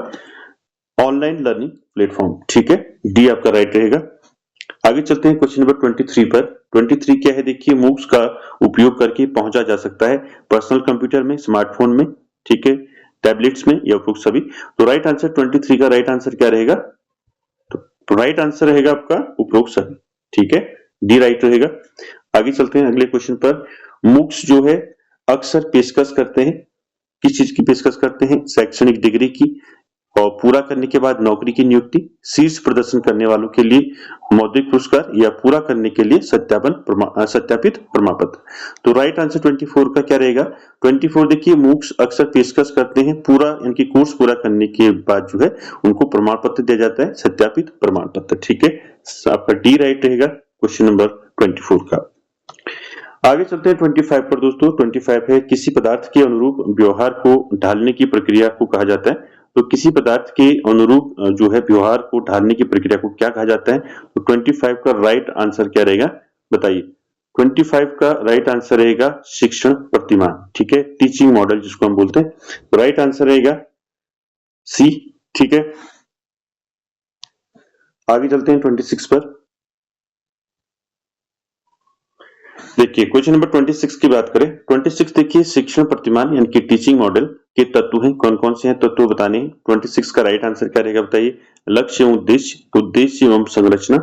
ऑनलाइन लर्निंग प्लेटफॉर्म। ठीक है, डी आपका राइट रहेगा। आगे चलते हैं क्वेश्चन नंबर 23 पर। 23 क्या है देखिए, मूक्स का उपयोग करके पहुंचा जा सकता है पर्सनल कंप्यूटर में, स्मार्टफोन में, ठीक है, टैबलेट्स में या उपरोक्त सभी। तो राइट आंसर 23 का राइट आंसर क्या रहेगा, तो राइट आंसर रहेगा आपका उपरोक्त सभी। ठीक है, डी राइट रहेगा। आगे चलते हैं अगले क्वेश्चन पर। मूक्स जो है अक्सर पेशकश करते हैं, किस चीज की पेशकश करते हैं, शैक्षणिक डिग्री की, और पूरा करने के बाद नौकरी की नियुक्ति, शीर्ष प्रदर्शन करने वालों के लिए मौद्रिक पुरस्कार या पूरा करने के लिए सत्यापित प्रमाण पत्र। तो राइट आंसर 24 का क्या रहेगा। 24 देखिए मूक्स अक्सर पेशकश करते हैं पूरा इनकी कोर्स पूरा करने के बाद जो है उनको प्रमाण पत्र दिया जाता है, सत्यापित प्रमाण पत्र। ठीक है, आपका डी राइट रहेगा क्वेश्चन नंबर 24 का। आगे चलते हैं 25 पर दोस्तों। 25 है किसी पदार्थ के अनुरूप व्यवहार को ढालने की प्रक्रिया को कहा जाता है। तो किसी पदार्थ के अनुरूप जो है व्यवहार को ढालने की प्रक्रिया को क्या कहा जाता है। तो 25 का राइट आंसर क्या रहेगा बताइए। 25 का राइट आंसर रहेगा शिक्षण प्रतिमान। ठीक है, टीचिंग मॉडल जिसको हम बोलते हैं। तो राइट आंसर रहेगा सी। ठीक है, आगे चलते हैं 26 पर। देखिए क्वेश्चन नंबर 26 की बात करें। 26 देखिए शिक्षण प्रतिमान यानी कि टीचिंग मॉडल के तत्व हैं, कौन कौन से हैं तत्व बताने हैं। 26 का राइट आंसर क्या रहेगा बताइए। लक्ष्य एवं उद्देश्य एवं संरचना,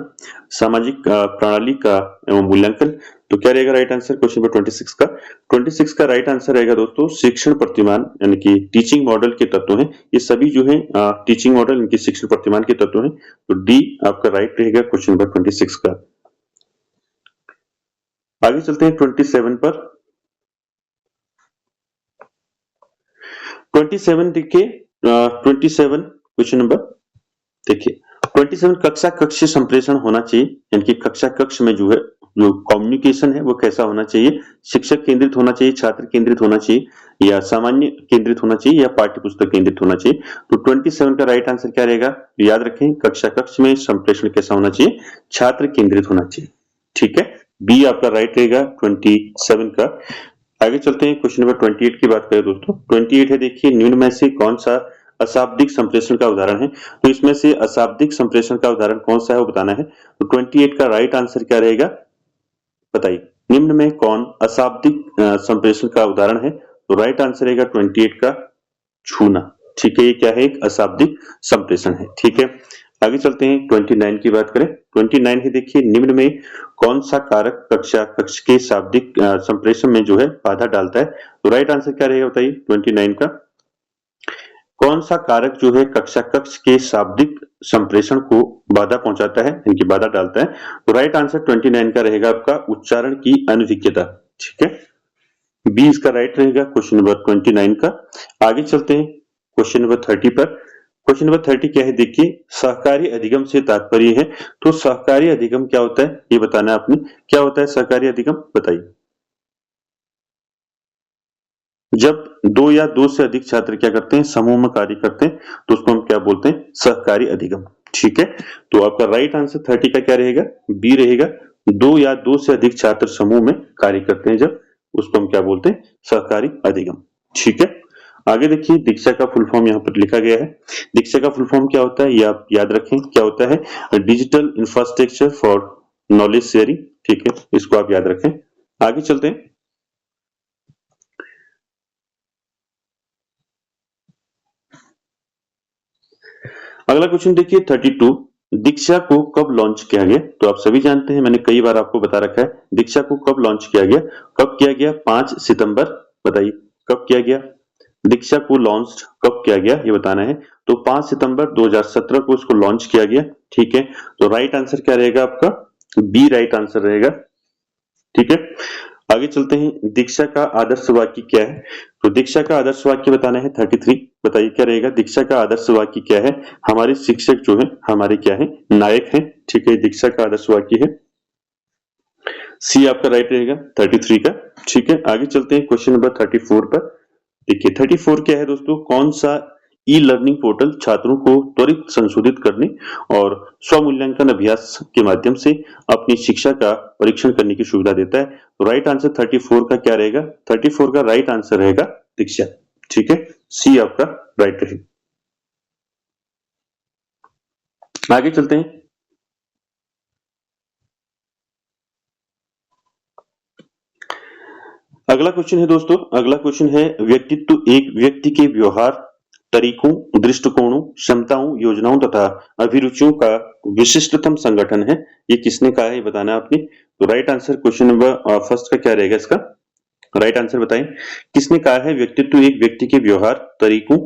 सामाजिक प्रणाली का एवं मूल्यांकन। तो क्या रहेगा राइट आंसर क्वेश्चन नंबर 26 का। 26 का राइट आंसर रहेगा दोस्तों शिक्षण प्रतिमान यानी कि टीचिंग मॉडल के तत्व हैं। ये सभी जो है टीचिंग मॉडल इनके शिक्षण प्रतिमान के तत्व हैं। तो डी आपका राइट रहेगा क्वेश्चन नंबर 26 का। आगे चलते हैं 27 पर। 27 देखिए 27 क्वेश्चन नंबर देखिए 27 कक्षा कक्ष संप्रेषण होना चाहिए यानी कि कक्षा कक्ष में जो है जो कम्युनिकेशन है वो कैसा होना चाहिए। शिक्षक केंद्रित होना चाहिए, छात्र केंद्रित होना चाहिए या सामान्य केंद्रित होना चाहिए या पाठ्य पुस्तक केंद्रित होना चाहिए। तो 27 का राइट आंसर क्या रहेगा, याद रखें कक्षा कक्ष में संप्रेषण कैसा होना चाहिए, छात्र केंद्रित होना चाहिए। ठीक है, बी आपका राइट रहेगा 27 का। आगे चलते हैं क्वेश्चन नंबर 28 की बात करें दोस्तों। 28 है देखिए निम्न में से कौन सा अशाब्दिक संप्रेषण का उदाहरण है। तो इसमें से अशाब्दिक संप्रेषण का उदाहरण कौन सा है वो बताना है। तो 28 का राइट आंसर क्या रहेगा बताइए। निम्न में कौन अशाब्दिक संप्रेषण का उदाहरण है। तो राइट आंसर रहेगा 28 का छूना। ठीक है, ये क्या है एक अशाब्दिक संप्रेषण है। ठीक है, आगे चलते हैं 29 की बात करें। 29 है देखिए निम्न में कौन सा कारक कक्षा कक्ष के शाब्दिक संप्रेषण में जो है बाधा डालता है। तो राइट आंसर क्या रहेगा बताइए 29 का। कौन सा कारक जो है कक्षा कक्ष के शाब्दिक संप्रेषण को बाधा पहुंचाता है, इनकी बाधा डालता है। तो राइट आंसर 29 का रहेगा आपका उच्चारण की अनभिज्ञता। ठीक है, बी इसका राइट रहेगा क्वेश्चन नंबर 29 का। आगे चलते हैं क्वेश्चन नंबर 30 पर। क्वेश्चन नंबर 30 क्या है देखिए सहकारी अधिगम से तात्पर्य है। तो सहकारी अधिगम क्या होता है ये बताना है आपने। क्या होता है सहकारी अधिगम बताइए। जब दो या दो से अधिक छात्र क्या करते हैं समूह में कार्य करते हैं तो उसको हम क्या बोलते हैं सहकारी अधिगम। ठीक है, तो आपका राइट आंसर 30 का क्या रहेगा, बी रहेगा। दो या दो से अधिक छात्र समूह में कार्य करते हैं जब, उसको हम क्या बोलते हैं सहकारी अधिगम। ठीक है, आगे देखिए दीक्षा का फुल फॉर्म यहाँ पर लिखा गया है। दीक्षा का फुल फॉर्म क्या होता है ये आप याद रखें, क्या होता है digital infrastructure for knowledge sharing. ठीक है, इसको आप याद रखें। आगे चलते हैं अगला क्वेश्चन देखिए 32। दीक्षा को कब लॉन्च किया गया। तो आप सभी जानते हैं मैंने कई बार आपको बता रखा है दीक्षा को कब लॉन्च किया गया। कब किया गया 5 सितंबर। बताइए कब किया गया दीक्षा को लॉन्च कब किया गया ये बताना है। तो 5 सितंबर 2017 को इसको लॉन्च किया गया। ठीक है, तो राइट आंसर क्या रहेगा आपका? बी राइट आंसर रहेगा। ठीक है, आगे चलते हैं। दीक्षा का आदर्श वाक्य क्या है? तो दीक्षा का आदर्श वाक्य बताना है 33। बताइए क्या रहेगा? दीक्षा का आदर्श वाक्य क्या है? हमारे शिक्षक जो है हमारे क्या है? नायक हैं। ठीक है, दीक्षा का आदर्श वाक्य है। सी आपका राइट रहेगा 33 का। ठीक है, आगे चलते हैं क्वेश्चन नंबर 34 पर। देखिए 34 क्या है दोस्तों? कौन सा ई लर्निंग पोर्टल छात्रों को त्वरित संशोधित करने और स्वमूल्यांकन अभ्यास के माध्यम से अपनी शिक्षा का परीक्षण करने की सुविधा देता है? तो राइट आंसर 34 का क्या रहेगा? 34 का राइट आंसर रहेगा दीक्षा। ठीक है, सी आपका राइट रहेगा। आगे चलते हैं। अगला क्वेश्चन है दोस्तों, अगला क्वेश्चन है व्यक्तित्व एक व्यक्ति के व्यवहार, तरीकों, दृष्टिकोणों, क्षमताओं, योजनाओं तथा अभिरुचियों का विशिष्टतम संगठन है। ये किसने कहा है बताना है आपने। तो right answer question number first का क्या रहेगा इसका? राइट आंसर बताएं। किसने कहा है व्यक्तित्व एक व्यक्ति के व्यवहार, तरीकों,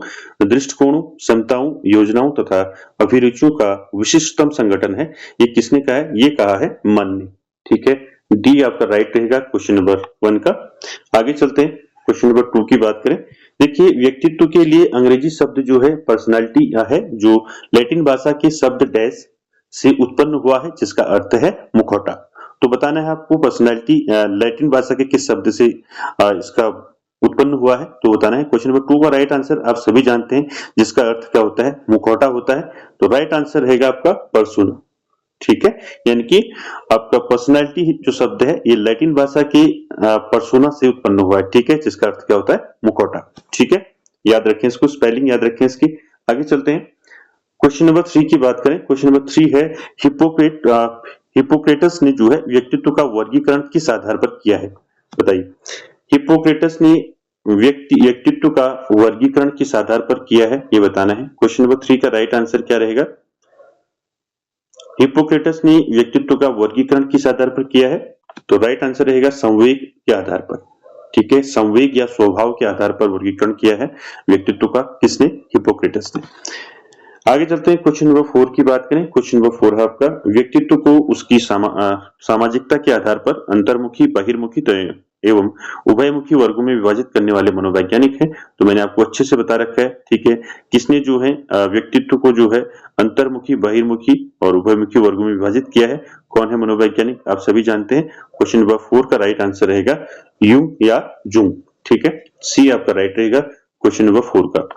दृष्टिकोणों, क्षमताओं, योजनाओं तथा अभिरुचियों का विशिष्टतम संगठन है? ये किसने कहा है? ये कहा है मन ने। ठीक है, डी आपका राइट रहेगा क्वेश्चन नंबर 1 का। आगे चलते हैं, क्वेश्चन नंबर 2 की बात करें। देखिए व्यक्तित्व के लिए अंग्रेजी शब्द जो है पर्सनालिटी है, जो लैटिन भाषा के शब्द डैश से उत्पन्न हुआ है, जिसका अर्थ है मुखौटा। तो बताना है आपको पर्सनालिटी लैटिन भाषा के किस शब्द से इसका उत्पन्न हुआ है। तो बताना है। क्वेश्चन नंबर 2 का राइट आंसर आप सभी जानते हैं, जिसका अर्थ क्या होता है? मुखौटा होता है। तो राइट आंसर रहेगा आपका पर्सोना। ठीक है, यानी कि आपका पर्सनालिटी जो शब्द है ये लैटिन भाषा के पर्सोना से उत्पन्न हुआ है। ठीक है, जिसका अर्थ क्या होता है? मुखौटा। ठीक है, याद रखें इसको, स्पेलिंग याद रखें इसकी। आगे चलते हैं, क्वेश्चन नंबर 3 की बात करें। क्वेश्चन नंबर 3 है हिप्पोक्रेटस ने जो है व्यक्तित्व का वर्गीकरण किस आधार पर किया है? बताइए। हिप्पोक्रेटस ने व्यक्तित्व का वर्गीकरण किस आधार पर किया है ये बताना है। क्वेश्चन नंबर 3 का राइट आंसर क्या रहेगा? हिप्पोक्रेटस ने व्यक्तित्व का वर्गीकरण किस आधार पर किया है? तो राइट आंसर रहेगा संवेग के आधार पर। ठीक है, संवेग या स्वभाव के आधार पर वर्गीकरण किया है व्यक्तित्व का। किसने? हिप्पोक्रेटस ने। आगे चलते हैं, क्वेश्चन नंबर 4 की बात करें। क्वेश्चन नंबर 4 है आपका व्यक्तित्व को उसकी सामाजिकता के आधार पर अंतर्मुखी, बहिर्मुखी एवं उभयमुखी वर्गों में विभाजित करने वाले मनोवैज्ञानिक हैं। तो मैंने आपको अच्छे से बता रखा है। ठीक है, किसने जो है व्यक्तित्व को जो है अंतर्मुखी, बहिर्मुखी और उभयमुखी वर्गों में विभाजित किया है? कौन है मनोवैज्ञानिक? आप सभी जानते हैं। क्वेश्चन नंबर 4 का राइट आंसर रहेगा यूंग या जुंग। ठीक है, सी आपका राइट रहेगा क्वेश्चन नंबर 4 का।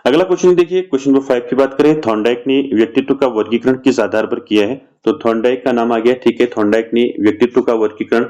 अगला क्वेश्चन देखिए, क्वेश्चन नंबर 5 की बात करें। थॉर्नडाइक ने व्यक्तित्व का वर्गीकरण किस आधार पर किया है? तो थॉर्नडाइक का नाम आ गया। ठीक है, थॉर्नडाइक ने व्यक्तित्व का वर्गीकरण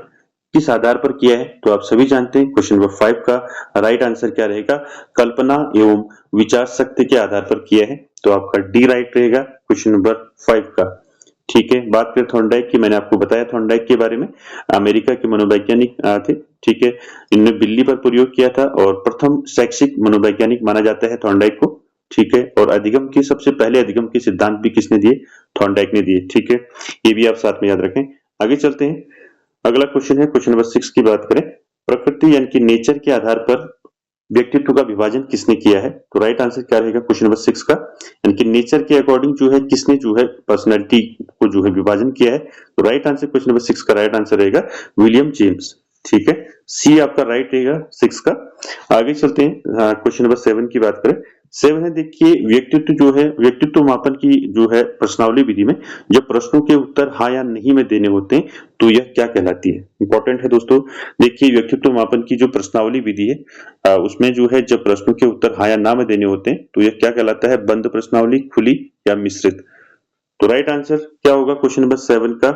किस आधार पर किया है? तो आप सभी जानते हैं। क्वेश्चन नंबर 5 का राइट आंसर क्या रहेगा? कल्पना एवं विचार शक्ति के आधार पर किया है। तो आपका डी राइट रहेगा क्वेश्चन नंबर 5 का। ठीक है, बात करें थॉर्नडाइक की, मैंने आपको बताया थॉर्नडाइक के बारे में, अमेरिका के मनोवैज्ञानिक थे। ठीक है, इनने बिल्ली पर प्रयोग किया था और प्रथम शैक्षिक मनोवैज्ञानिक माना जाता है थॉर्नडाइक को। ठीक है, और अधिगम के सबसे पहले अधिगम के सिद्धांत भी किसने दिए? थॉर्नडाइक ने दिए। ठीक है, ये भी आप साथ में याद रखें। आगे चलते हैं, अगला क्वेश्चन है क्वेश्चन नंबर 6 की बात करें। प्रकृति यानी कि नेचर के आधार पर व्यक्तित्व का विभाजन किसने किया है? तो राइट आंसर क्या रहेगा क्वेश्चन नंबर 6 का? यानी कि नेचर के अकॉर्डिंग जो है किसने जो है पर्सनालिटी को जो है विभाजन किया है? तो राइट आंसर क्वेश्चन नंबर 6 का राइट आंसर रहेगा विलियम जेम्स। ठीक है, सी आपका राइट रहेगा 6 का। आगे चलते हैं, क्वेश्चन नंबर 7 की बात करें। 7 है, देखिए व्यक्तित्व जो है, व्यक्तित्व मापन की जो है प्रश्नावली विधि में जब प्रश्नों के उत्तर हाँ या नहीं में देने होते हैं तो यह क्या कहलाती है? इंपॉर्टेंट है दोस्तों। देखिए व्यक्तित्व मापन की जो प्रश्नावली विधि है उसमें जो है जब प्रश्नों के उत्तर हाँ या ना में देने होते हैं तो यह क्या कहलाता है? बंद प्रश्नावली, खुली या मिश्रित? तो राइट आंसर क्या होगा क्वेश्चन नंबर 7 का?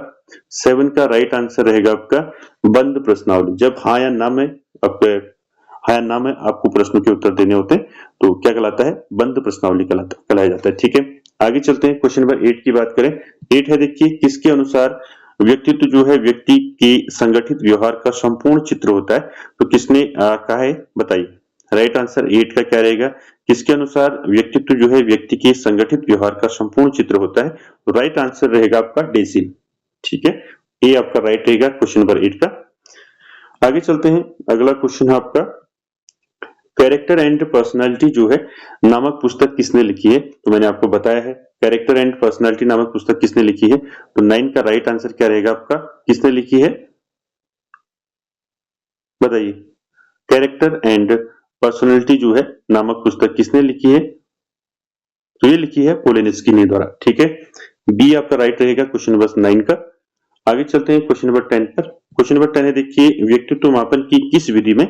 7 का राइट आंसर रहेगा आपका बंद प्रश्नावली। जब हाँ या ना में हाँ या ना में आपको प्रश्नों के उत्तर देने होते हैं तो क्या कहलाता है? बंद प्रश्नावली कहलाया जाता है। ठीक है, आगे चलते हैं, क्वेश्चन नंबर 8 की बात करें। 8 है, देखिए किसके अनुसार व्यक्तित्व जो है व्यक्ति के संगठित व्यवहार का संपूर्ण चित्र होता है? तो किसने कहा है? बताइए। राइट आंसर 8 का क्या रहेगा? किसके अनुसार व्यक्तित्व जो है व्यक्ति के संगठित व्यवहार का संपूर्ण चित्र होता है। तो राइट आंसर रहेगा आपका डेसिल। ठीक है, ये आपका राइट रहेगा क्वेश्चन नंबर 8 का। आगे चलते हैं, अगला क्वेश्चन है आपका कैरेक्टर एंड पर्सनालिटी जो है नामक पुस्तक किसने लिखी है। तो मैंने आपको बताया है कैरेक्टर एंड पर्सनालिटी नामक पुस्तक किसने लिखी है। तो 9 का राइट आंसर क्या रहेगा आपका, किसने लिखी है बताइए। कैरेक्टर एंड पर्सनालिटी जो है नामक पुस्तक किसने लिखी है। तो ये लिखी है पोलिन्स्की द्वारा। ठीक है, बी आपका राइट रहेगा क्वेश्चन नंबर 9 का। आगे चलते हैं क्वेश्चन नंबर 10 पर। क्वेश्चन नंबर 10 है, देखिए व्यक्तित्व मापन की किस विधि में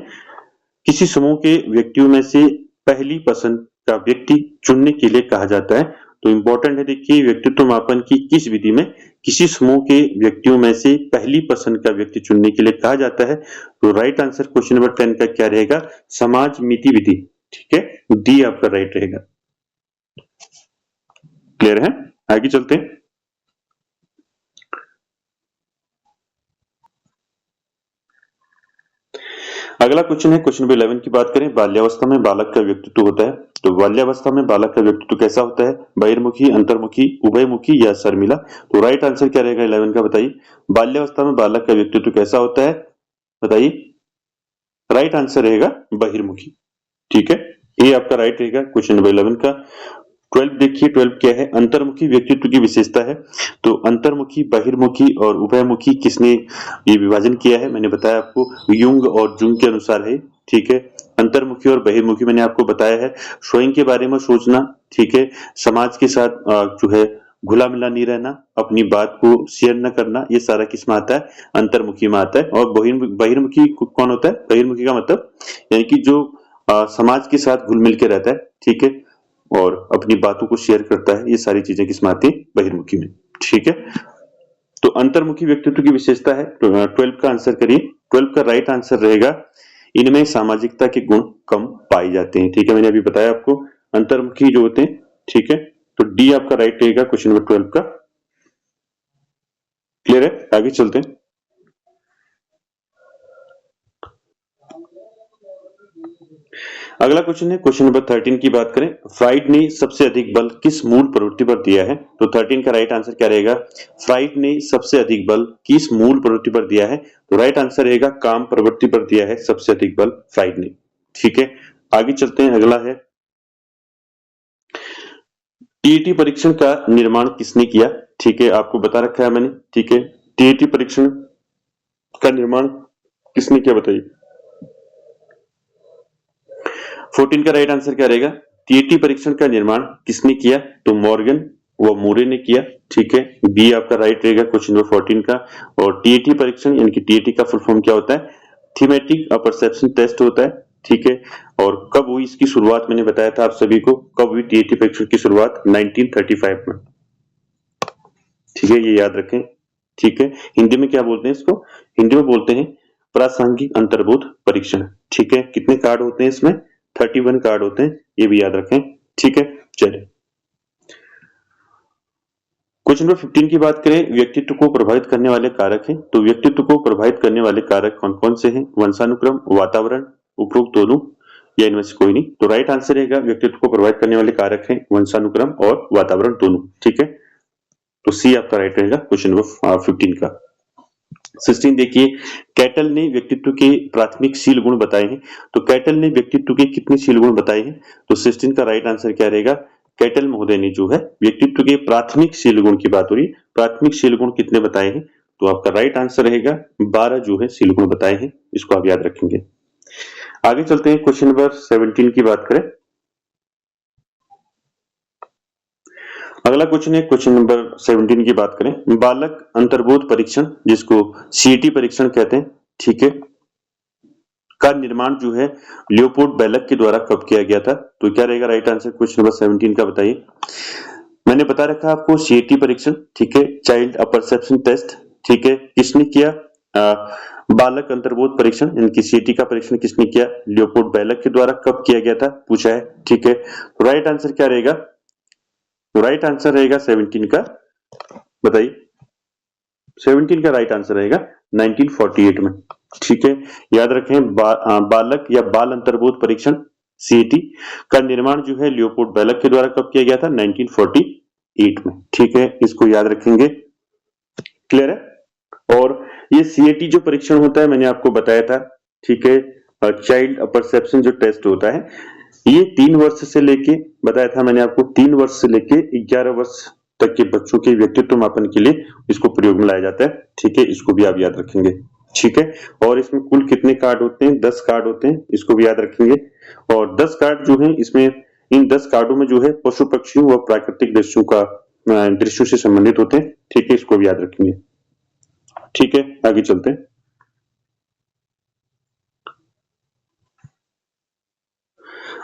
किसी समूह के व्यक्तियों में से पहली पसंद का व्यक्ति चुनने के लिए कहा जाता है। तो इंपॉर्टेंट है, देखिए व्यक्तित्व मापन की किस विधि में किसी समूह के व्यक्तियों में से पहली पसंद का व्यक्ति चुनने के लिए कहा जाता है। तो राइट आंसर क्वेश्चन नंबर 10 का क्या रहेगा, समाज मिति विधि। ठीक है, डी आपका राइट रहेगा। क्लियर है, आगे चलते हैं। अगला क्वेश्चन है क्वेश्चन नंबर 11 की बात करें, बाल्यावस्था में बालक का व्यक्तित्व होता है। तो बाल्यावस्था में बालक का व्यक्तित्व कैसा होता है, बहिर्मुखी, अंतर्मुखी, उभयमुखी या शर्मिला। तो राइट आंसर क्या रहेगा 11 का, बताइए। बाल्यावस्था में बालक का व्यक्तित्व कैसा होता है, बताइए। राइट आंसर रहेगा बहिर्मुखी। ठीक है, ये आपका राइट रहेगा क्वेश्चन नंबर 11 का। 12 देखिए, 12 क्या है, अंतर्मुखी व्यक्तित्व की विशेषता है। तो अंतर्मुखी, बहिर्मुखी और उभयमुखी किसने ये विभाजन किया है, मैंने बताया आपको युंग और जुंग के अनुसार है। ठीक है, अंतर्मुखी और बहिर्मुखी मैंने आपको बताया है स्वयं के बारे में सोचना, ठीक है, समाज के साथ जो है घुला मिला नहीं रहना, अपनी बात को शेयर न करना, ये सारा किस में आता है, अंतर्मुखी में आता है। और बहिर्मुखी कौन होता है, बहिर्मुखी का मतलब यानी कि जो समाज के साथ घुल मिल के रहता है, ठीक है, और अपनी बातों को शेयर करता है, ये सारी चीजें किसमें आती है, बहिर्मुखी में। ठीक है, तो अंतर्मुखी व्यक्तित्व की विशेषता है। तो 12 का आंसर करिए। 12 का राइट आंसर रहेगा, इनमें सामाजिकता के गुण कम पाए जाते हैं। ठीक है, मैंने अभी बताया आपको अंतर्मुखी जो होते हैं। ठीक है, तो डी आपका राइट रहेगा क्वेश्चन नंबर 12 का। क्लियर है, आगे चलते हैं। अगला क्वेश्चन है क्वेश्चन नंबर 13 की बात करें, फ्राइड ने सबसे अधिक बल किस मूल प्रवृत्ति पर दिया है। तो 13 का राइट आंसर क्या रहेगा, फ्राइड ने सबसे अधिक बल किस मूल प्रवृत्ति पर दिया है। तो राइट आंसर रहेगा काम प्रवृत्ति पर दिया है सबसे अधिक बल फ्राइड ने। ठीक है, आगे चलते हैं। अगला है टीईटी परीक्षण का निर्माण किसने किया। ठीक है, आपको बता रखा है मैंने। ठीक है, टीईटी परीक्षण का निर्माण किसने किया, बताइए। 14 का राइट आंसर क्या रहेगा, टीईटी परीक्षण का निर्माण किसने किया। तो मॉर्गन व मूरे ने किया। ठीक है, बी आपका राइट रहेगा क्वेश्चन नंबर 14 का। और टीईटी परीक्षण यानी कि टीईटी का फुल फॉर्म क्या होता है, थीमेटिक परसेप्शन टेस्ट होता है। ठीक है, और कब हुई इसकी शुरुआत, मैंने बताया था आप सभी को, कब हुई टीईटी परीक्षण की शुरुआत, 1935 में। ठीक है, ये याद रखें। ठीक है, हिंदी में क्या बोलते हैं इसको, हिंदी में बोलते हैं प्रासंगिक अंतर्बोध परीक्षण। ठीक है, कितने कार्ड होते हैं इसमें, 31 कार्ड होते हैं, ये भी याद रखें। ठीक है, चलिए क्वेश्चन नंबर 15 की बात करें, व्यक्तित्व को प्रभावित करने वाले कारक हैं। तो व्यक्तित्व को प्रभावित करने वाले कारक कौन कौन से हैं, वंशानुक्रम, वातावरण, उपरोक्त दोनों या इनमें से कोई नहीं। तो राइट आंसर रहेगा व्यक्तित्व को प्रभावित करने वाले कारक हैं वंशानुक्रम और वातावरण दोनों। ठीक है, तो सी आपका राइट रहेगा क्वेश्चन नंबर 15 का। 16 देखिए, कैटल ने व्यक्तित्व के प्राथमिक शील गुण बताए हैं। तो कैटल ने व्यक्तित्व के कितने शील गुण बताए हैं। तो 16 का राइट आंसर क्या रहेगा, कैटल महोदय ने जो है व्यक्तित्व के प्राथमिक शील गुण की बात हो रही है, प्राथमिक शील गुण कितने बताए हैं। तो आपका राइट आंसर रहेगा 12 जो है शील गुण बताए हैं, इसको आप याद रखेंगे। आगे चलते हैं, क्वेश्चन नंबर 17 की बात करें। अगला क्वेश्चन है क्वेश्चन नंबर 17 की बात करें, बालक अंतर्बोध परीक्षण जिसको सीईटी परीक्षण कहते हैं, ठीक है, का निर्माण जो है लियोपोल्ड बेलक के द्वारा कब किया गया था। तो क्या रहेगा राइट आंसर क्वेश्चन नंबर 17 का, बताइए। मैंने बता रखा आपको सीईटी परीक्षण, ठीक है, चाइल्ड परसेप्शन टेस्ट, ठीक है, किसने किया, बालक अंतर्बोध परीक्षण इनकी सीईटी का परीक्षण किसने किया, लियोपोल्ड बेलक के द्वारा कब किया गया था, पूछा है। ठीक है, राइट आंसर क्या रहेगा, राइट आंसर रहेगा 17 का, बताइए। 17 का राइट आंसर रहेगा 1948 में। ठीक है, याद रखें बालक या बाल अंतर्बोध परीक्षण सीएटी का निर्माण जो है लियोपोल्ड बैलक के द्वारा कब किया गया था? 1948 में। ठीक है, इसको याद रखेंगे। क्लियर है? और ये सीएटी जो परीक्षण होता है मैंने आपको बताया था, ठीक है, चाइल्ड परसेप्शन जो टेस्ट होता है, ये 3 वर्ष से लेके, बताया था मैंने आपको, 3 वर्ष से लेके 11 वर्ष तक के बच्चों के व्यक्तित्व मापन के लिए इसको प्रयोग में लाया जाता है। ठीक है, इसको भी आप याद रखेंगे। ठीक है, और इसमें कुल कितने कार्ड होते हैं? 10 कार्ड होते हैं, इसको भी याद रखेंगे। और 10 कार्ड जो है इसमें, इन 10 कार्डों में जो है पशु पक्षियों व प्राकृतिक दृश्यों से संबंधित होते हैं। ठीक है, इसको भी याद रखेंगे। ठीक है, आगे चलते हैं।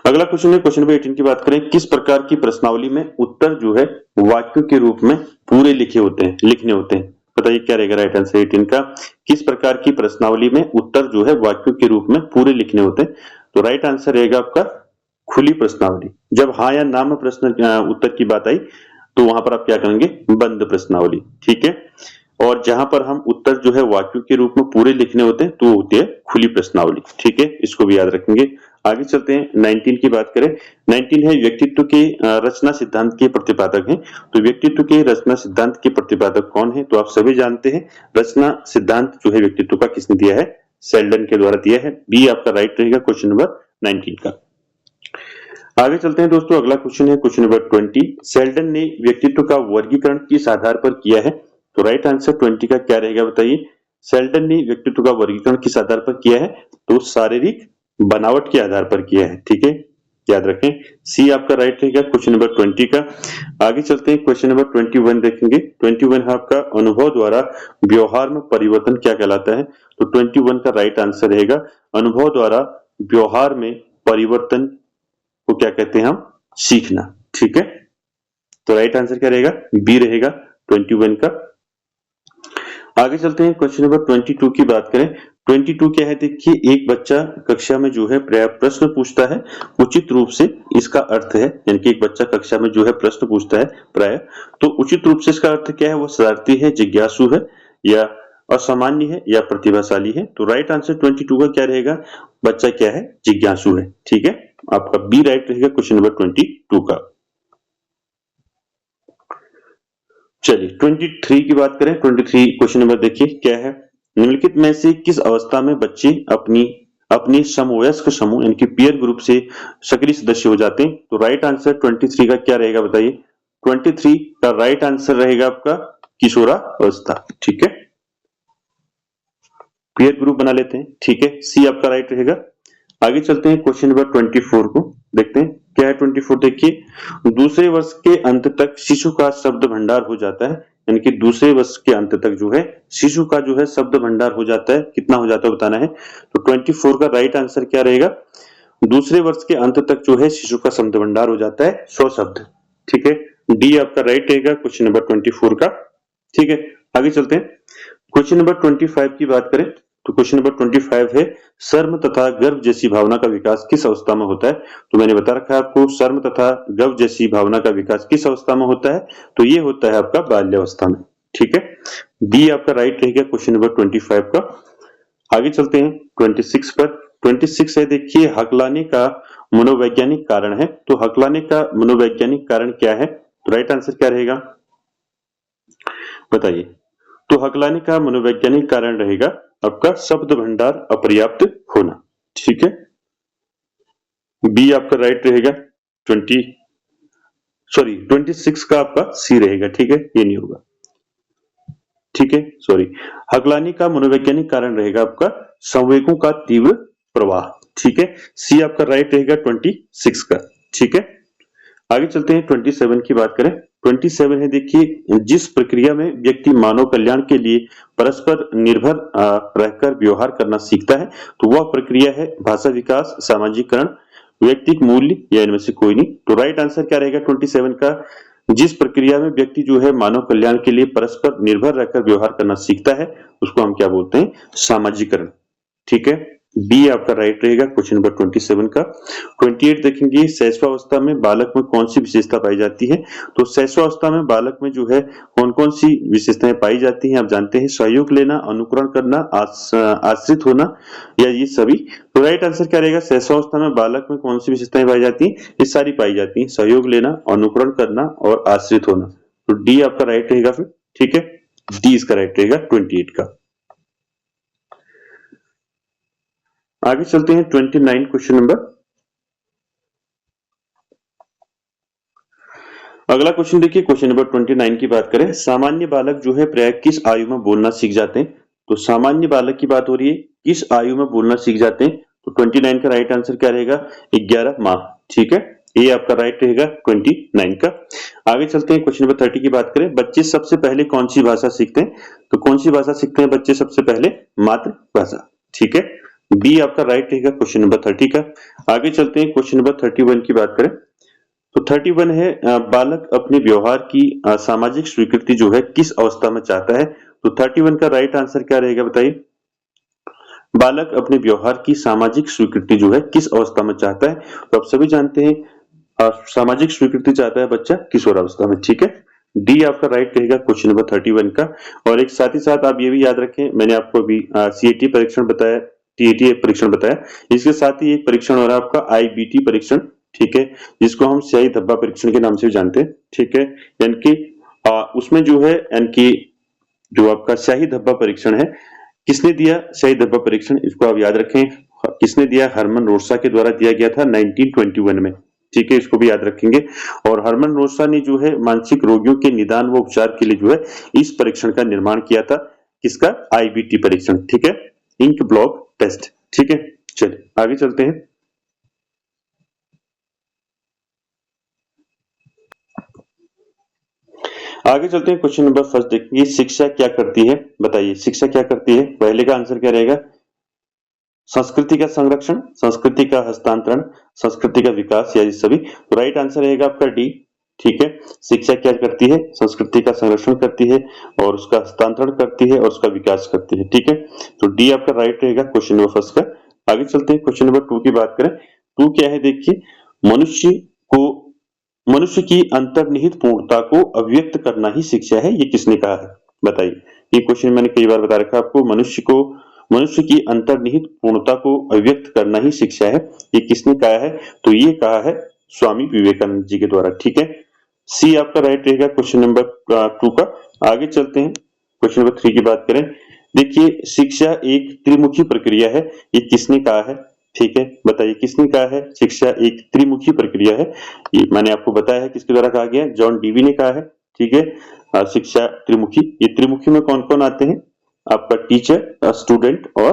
अगला क्वेश्चन है, क्वेश्चन नंबर 18 की बात करें, किस प्रकार की प्रश्नावली में उत्तर जो है वाक्यों के रूप में पूरे लिखने होते हैं? बताइए क्या रहेगा राइट आंसर 18 का? किस प्रकार की प्रश्नावली में उत्तर जो है वाक्यों के रूप में पूरे लिखने होते हैं? तो राइट आंसर रहेगा आपका खुली प्रश्नावली। जब हाँ या ना में प्रश्न उत्तर की बात आई तो वहां पर आप क्या करेंगे? बंद प्रश्नावली। ठीक है, और जहां पर हम उत्तर जो है वाक्यों के रूप में पूरे लिखने होते हैं तो होती है खुली प्रश्नावली। ठीक है, इसको भी याद रखेंगे। आगे चलते हैं, 19 की बात करें। 19 है व्यक्तित्व के रचना सिद्धांत के प्रतिपादक हैं। तो व्यक्तित्व के रचना सिद्धांत के प्रतिपादक कौन है? तो आप सभी जानते हैं, रचना सिद्धांत जो है व्यक्तित्व का किसने दिया है? सेल्डन के द्वारा दिया है। बी आपका राइट रहेगा क्वेश्चन नंबर 19 का। आगे चलते हैं दोस्तों, अगला क्वेश्चन है क्वेश्चन नंबर 20। सेल्डन ने व्यक्तित्व का वर्गीकरण किस आधार पर किया है? तो राइट आंसर 20 का क्या रहेगा बताइए? सेल्डन ने व्यक्तित्व का वर्गीकरण किस आधार पर किया है? तो शारीरिक बनावट के आधार पर किया है। ठीक है, याद रखें। सी आपका राइट रहेगा क्वेश्चन नंबर 20 का। आगे चलते हैं, क्वेश्चन नंबर 21 देखेंगे। 21 है आपका अनुभव द्वारा व्यवहार में परिवर्तन क्या कहलाता है? तो 21 का राइट आंसर रहेगा अनुभव द्वारा व्यवहार में परिवर्तन को क्या कहते हैं हम? सीखना। ठीक है, तो राइट आंसर क्या रहेगा? बी रहेगा 21 का। आगे चलते हैं, क्वेश्चन नंबर 22 की बात करें। 22 क्या है? देखिए, एक बच्चा कक्षा में जो है प्रश्न पूछता है, उचित रूप से इसका अर्थ है, यानी कि एक बच्चा कक्षा में जो है प्रश्न पूछता है प्राय, तो उचित रूप से इसका अर्थ क्या है? वो शरारती है, जिज्ञासु है, या असामान्य है, या प्रतिभाशाली है। तो राइट आंसर 22 का क्या रहेगा? बच्चा क्या है? जिज्ञासु है। ठीक है, आपका बी राइट रहेगा क्वेश्चन नंबर 22 का। चलिए 23 की बात करें। 23 क्वेश्चन नंबर देखिए क्या है? निम्नलिखित में से किस अवस्था में बच्चे अपनी समवयस्क समूह यानी कि पीयर ग्रुप से सक्रिय सदस्य हो जाते हैं? तो राइट आंसर 23 का क्या रहेगा बताइए? 23 का राइट आंसर रहेगा आपका किशोरावस्था। ठीक है, पीयर ग्रुप बना लेते हैं। ठीक है, सी आपका राइट रहेगा। आगे चलते हैं, क्वेश्चन नंबर 24 को देखते हैं क्या है। 24 देखिए, दूसरे वर्ष के अंत तक शिशु का शब्द भंडार हो जाता है, यानी कि दूसरे वर्ष के अंत तक जो है शिशु का जो है शब्द भंडार हो जाता है। कितना हो जाता है बताना है। तो 24 का राइट आंसर क्या रहेगा? दूसरे वर्ष के अंत तक जो है शिशु का शब्द भंडार हो जाता है 100 शब्द। ठीक है, डी आपका राइट रहेगा क्वेश्चन नंबर 24 का। ठीक है, आगे चलते हैं, क्वेश्चन नंबर 25 की बात करें। तो क्वेश्चन नंबर 25 है, शर्म तथा गर्व जैसी भावना का विकास किस अवस्था में होता है? तो मैंने बता रखा है आपको, शर्म तथा गर्व जैसी भावना का विकास किस अवस्था में होता है? तो ये होता है आपका बाल्यावस्था में। ठीक है, डी आपका राइट रहेगा क्वेश्चन नंबर 25 का। आगे चलते हैं 26 पर। 26 है देखिए, हकलाने का मनोवैज्ञानिक कारण है। तो हकलाने का मनोवैज्ञानिक कारण क्या है? तो राइट आंसर क्या रहेगा बताइए? तो हकलाने का मनोवैज्ञानिक कारण रहेगा आपका शब्द भंडार अपर्याप्त होना। ठीक है, बी आपका राइट रहेगा 26 का आपका सी रहेगा। ठीक है, ये नहीं होगा। ठीक है, सॉरी, हकलाने का मनोवैज्ञानिक कारण रहेगा आपका संवेगों का तीव्र प्रवाह। ठीक है, सी आपका राइट रहेगा 26 का। ठीक है, आगे चलते हैं 27 की बात करें। 27 है देखिए, जिस प्रक्रिया में व्यक्ति मानव कल्याण के लिए परस्पर निर्भर रहकर व्यवहार करना सीखता है, तो वह प्रक्रिया है भाषा विकास, सामाजिकरण, व्यक्तिक मूल्य, या इनमें से कोई नहीं। तो राइट आंसर क्या रहेगा 27 का? जिस प्रक्रिया में व्यक्ति जो है मानव कल्याण के लिए परस्पर निर्भर रहकर व्यवहार करना सीखता है, उसको हम क्या बोलते हैं? सामाजिकरण। ठीक है, बी आपका राइट रहेगा क्वेश्चन नंबर 27 का। 28 देखेंगे, शैशवावस्था में बालक में कौन सी विशेषता पाई जाती है? तो शैशवावस्था में बालक में जो है कौन कौन सी विशेषताएं पाई जाती हैं आप जानते हैं, सहयोग लेना, अनुकरण करना, आश्रित होना या ये सभी। तो राइट आंसर क्या रहेगा, शैशवावस्था में बालक में कौन सी विशेषताएं पाई जाती हैं? ये सारी पाई जाती हैं, सहयोग लेना, अनुकरण करना और आश्रित होना। तो डी आपका राइट रहेगा फिर, ठीक है, डी इसका राइट रहेगा 28 का। आगे चलते हैं 29 क्वेश्चन नंबर। अगला क्वेश्चन देखिए, क्वेश्चन नंबर 29 की बात करें, सामान्य बालक जो है प्राय किस आयु में बोलना सीख जाते हैं? तो सामान्य बालक की बात हो रही है, किस आयु में बोलना सीख जाते हैं? तो 29 का राइट आंसर क्या रहेगा, 11 माह, ठीक है, ये आपका राइट रहेगा 29 का। आगे चलते हैं क्वेश्चन नंबर 30 की बात करें, बच्चे सबसे पहले कौन सी भाषा सीखते हैं? तो कौन सी भाषा सीखते हैं बच्चे सबसे पहले? मातृभाषा, ठीक है, बी आपका राइट रहेगा क्वेश्चन नंबर 30 का। आगे चलते हैं क्वेश्चन नंबर 31 की बात करें, तो 31 है, बालक अपने व्यवहार की सामाजिक स्वीकृति जो है किस अवस्था में चाहता है? तो 31 का राइट आंसर क्या रहेगा बताइए, बालक अपने व्यवहार की सामाजिक स्वीकृति जो है किस अवस्था में चाहता है? तो आप सभी जानते हैं सामाजिक स्वीकृति चाहता है बच्चा किशोर अवस्था में, ठीक है, डी आपका राइट रहेगा क्वेश्चन नंबर 31 का। और एक साथ ही साथ आप ये भी याद रखें, मैंने आपको अभी सीएटी परीक्षण बताया, टीएटी परीक्षण बताया, इसके साथ ही एक परीक्षण हो रहा है आपका आईबीटी परीक्षण, ठीक है, जिसको हम स्याही धब्बा परीक्षण के नाम से जानते हैं, ठीक है, यानी कि उसमें जो है यानी कि जो आपका स्याही धब्बा परीक्षण है, किसने दिया स्याही धब्बा परीक्षण, इसको आप याद रखें, किसने दिया, हरमन रोसा के द्वारा दिया गया था 1921 में, ठीक है, इसको भी याद रखेंगे। और हरमन रोसा ने जो है मानसिक रोगियों के निदान व उपचार के लिए जो है इस परीक्षण का निर्माण किया था, किसका, आईबीटी परीक्षण, ठीक है, इंक ब्लॉक टेस्ट, ठीक है। चलिए आगे चलते हैं, आगे चलते हैं क्वेश्चन नंबर फर्स्ट देखिए, शिक्षा क्या करती है? बताइए शिक्षा क्या करती है? पहले का आंसर क्या रहेगा, संस्कृति का संरक्षण, संस्कृति का हस्तांतरण, संस्कृति का विकास या ये सभी। तो राइट आंसर रहेगा आपका डी, ठीक है, शिक्षा क्या करती है, संस्कृति का संरक्षण करती है और उसका हस्तांतरण करती है और उसका विकास करती है, ठीक है, तो डी आपका राइट रहेगा क्वेश्चन नंबर फर्स्ट का। आगे चलते हैं क्वेश्चन नंबर 2 की बात करें, 2 क्या है देखिए, मनुष्य को मनुष्य की अंतर्निहित पूर्णता को अभिव्यक्त करना ही शिक्षा है, ये किसने कहा है? बताइए, ये क्वेश्चन मैंने कई बार बता रखा है आपको, मनुष्य की अंतर्निहित पूर्णता को अभिव्यक्त करना ही शिक्षा है, ये किसने कहा है? तो ये कहा है स्वामी विवेकानंद जी के द्वारा, ठीक है, सी आपका राइट रहेगा क्वेश्चन नंबर 2 का। आगे चलते हैं क्वेश्चन नंबर 3 की बात करें, देखिए शिक्षा एक त्रिमुखी प्रक्रिया है, ये किसने कहा है? ठीक है, बताइए किसने कहा है शिक्षा एक त्रिमुखी प्रक्रिया है? ये मैंने आपको बताया है किसके द्वारा कहा गया है, जॉन डीवी ने कहा है, ठीक है, शिक्षा त्रिमुखी। ये त्रिमुखी में कौन कौन आते हैं, आपका टीचर, स्टूडेंट और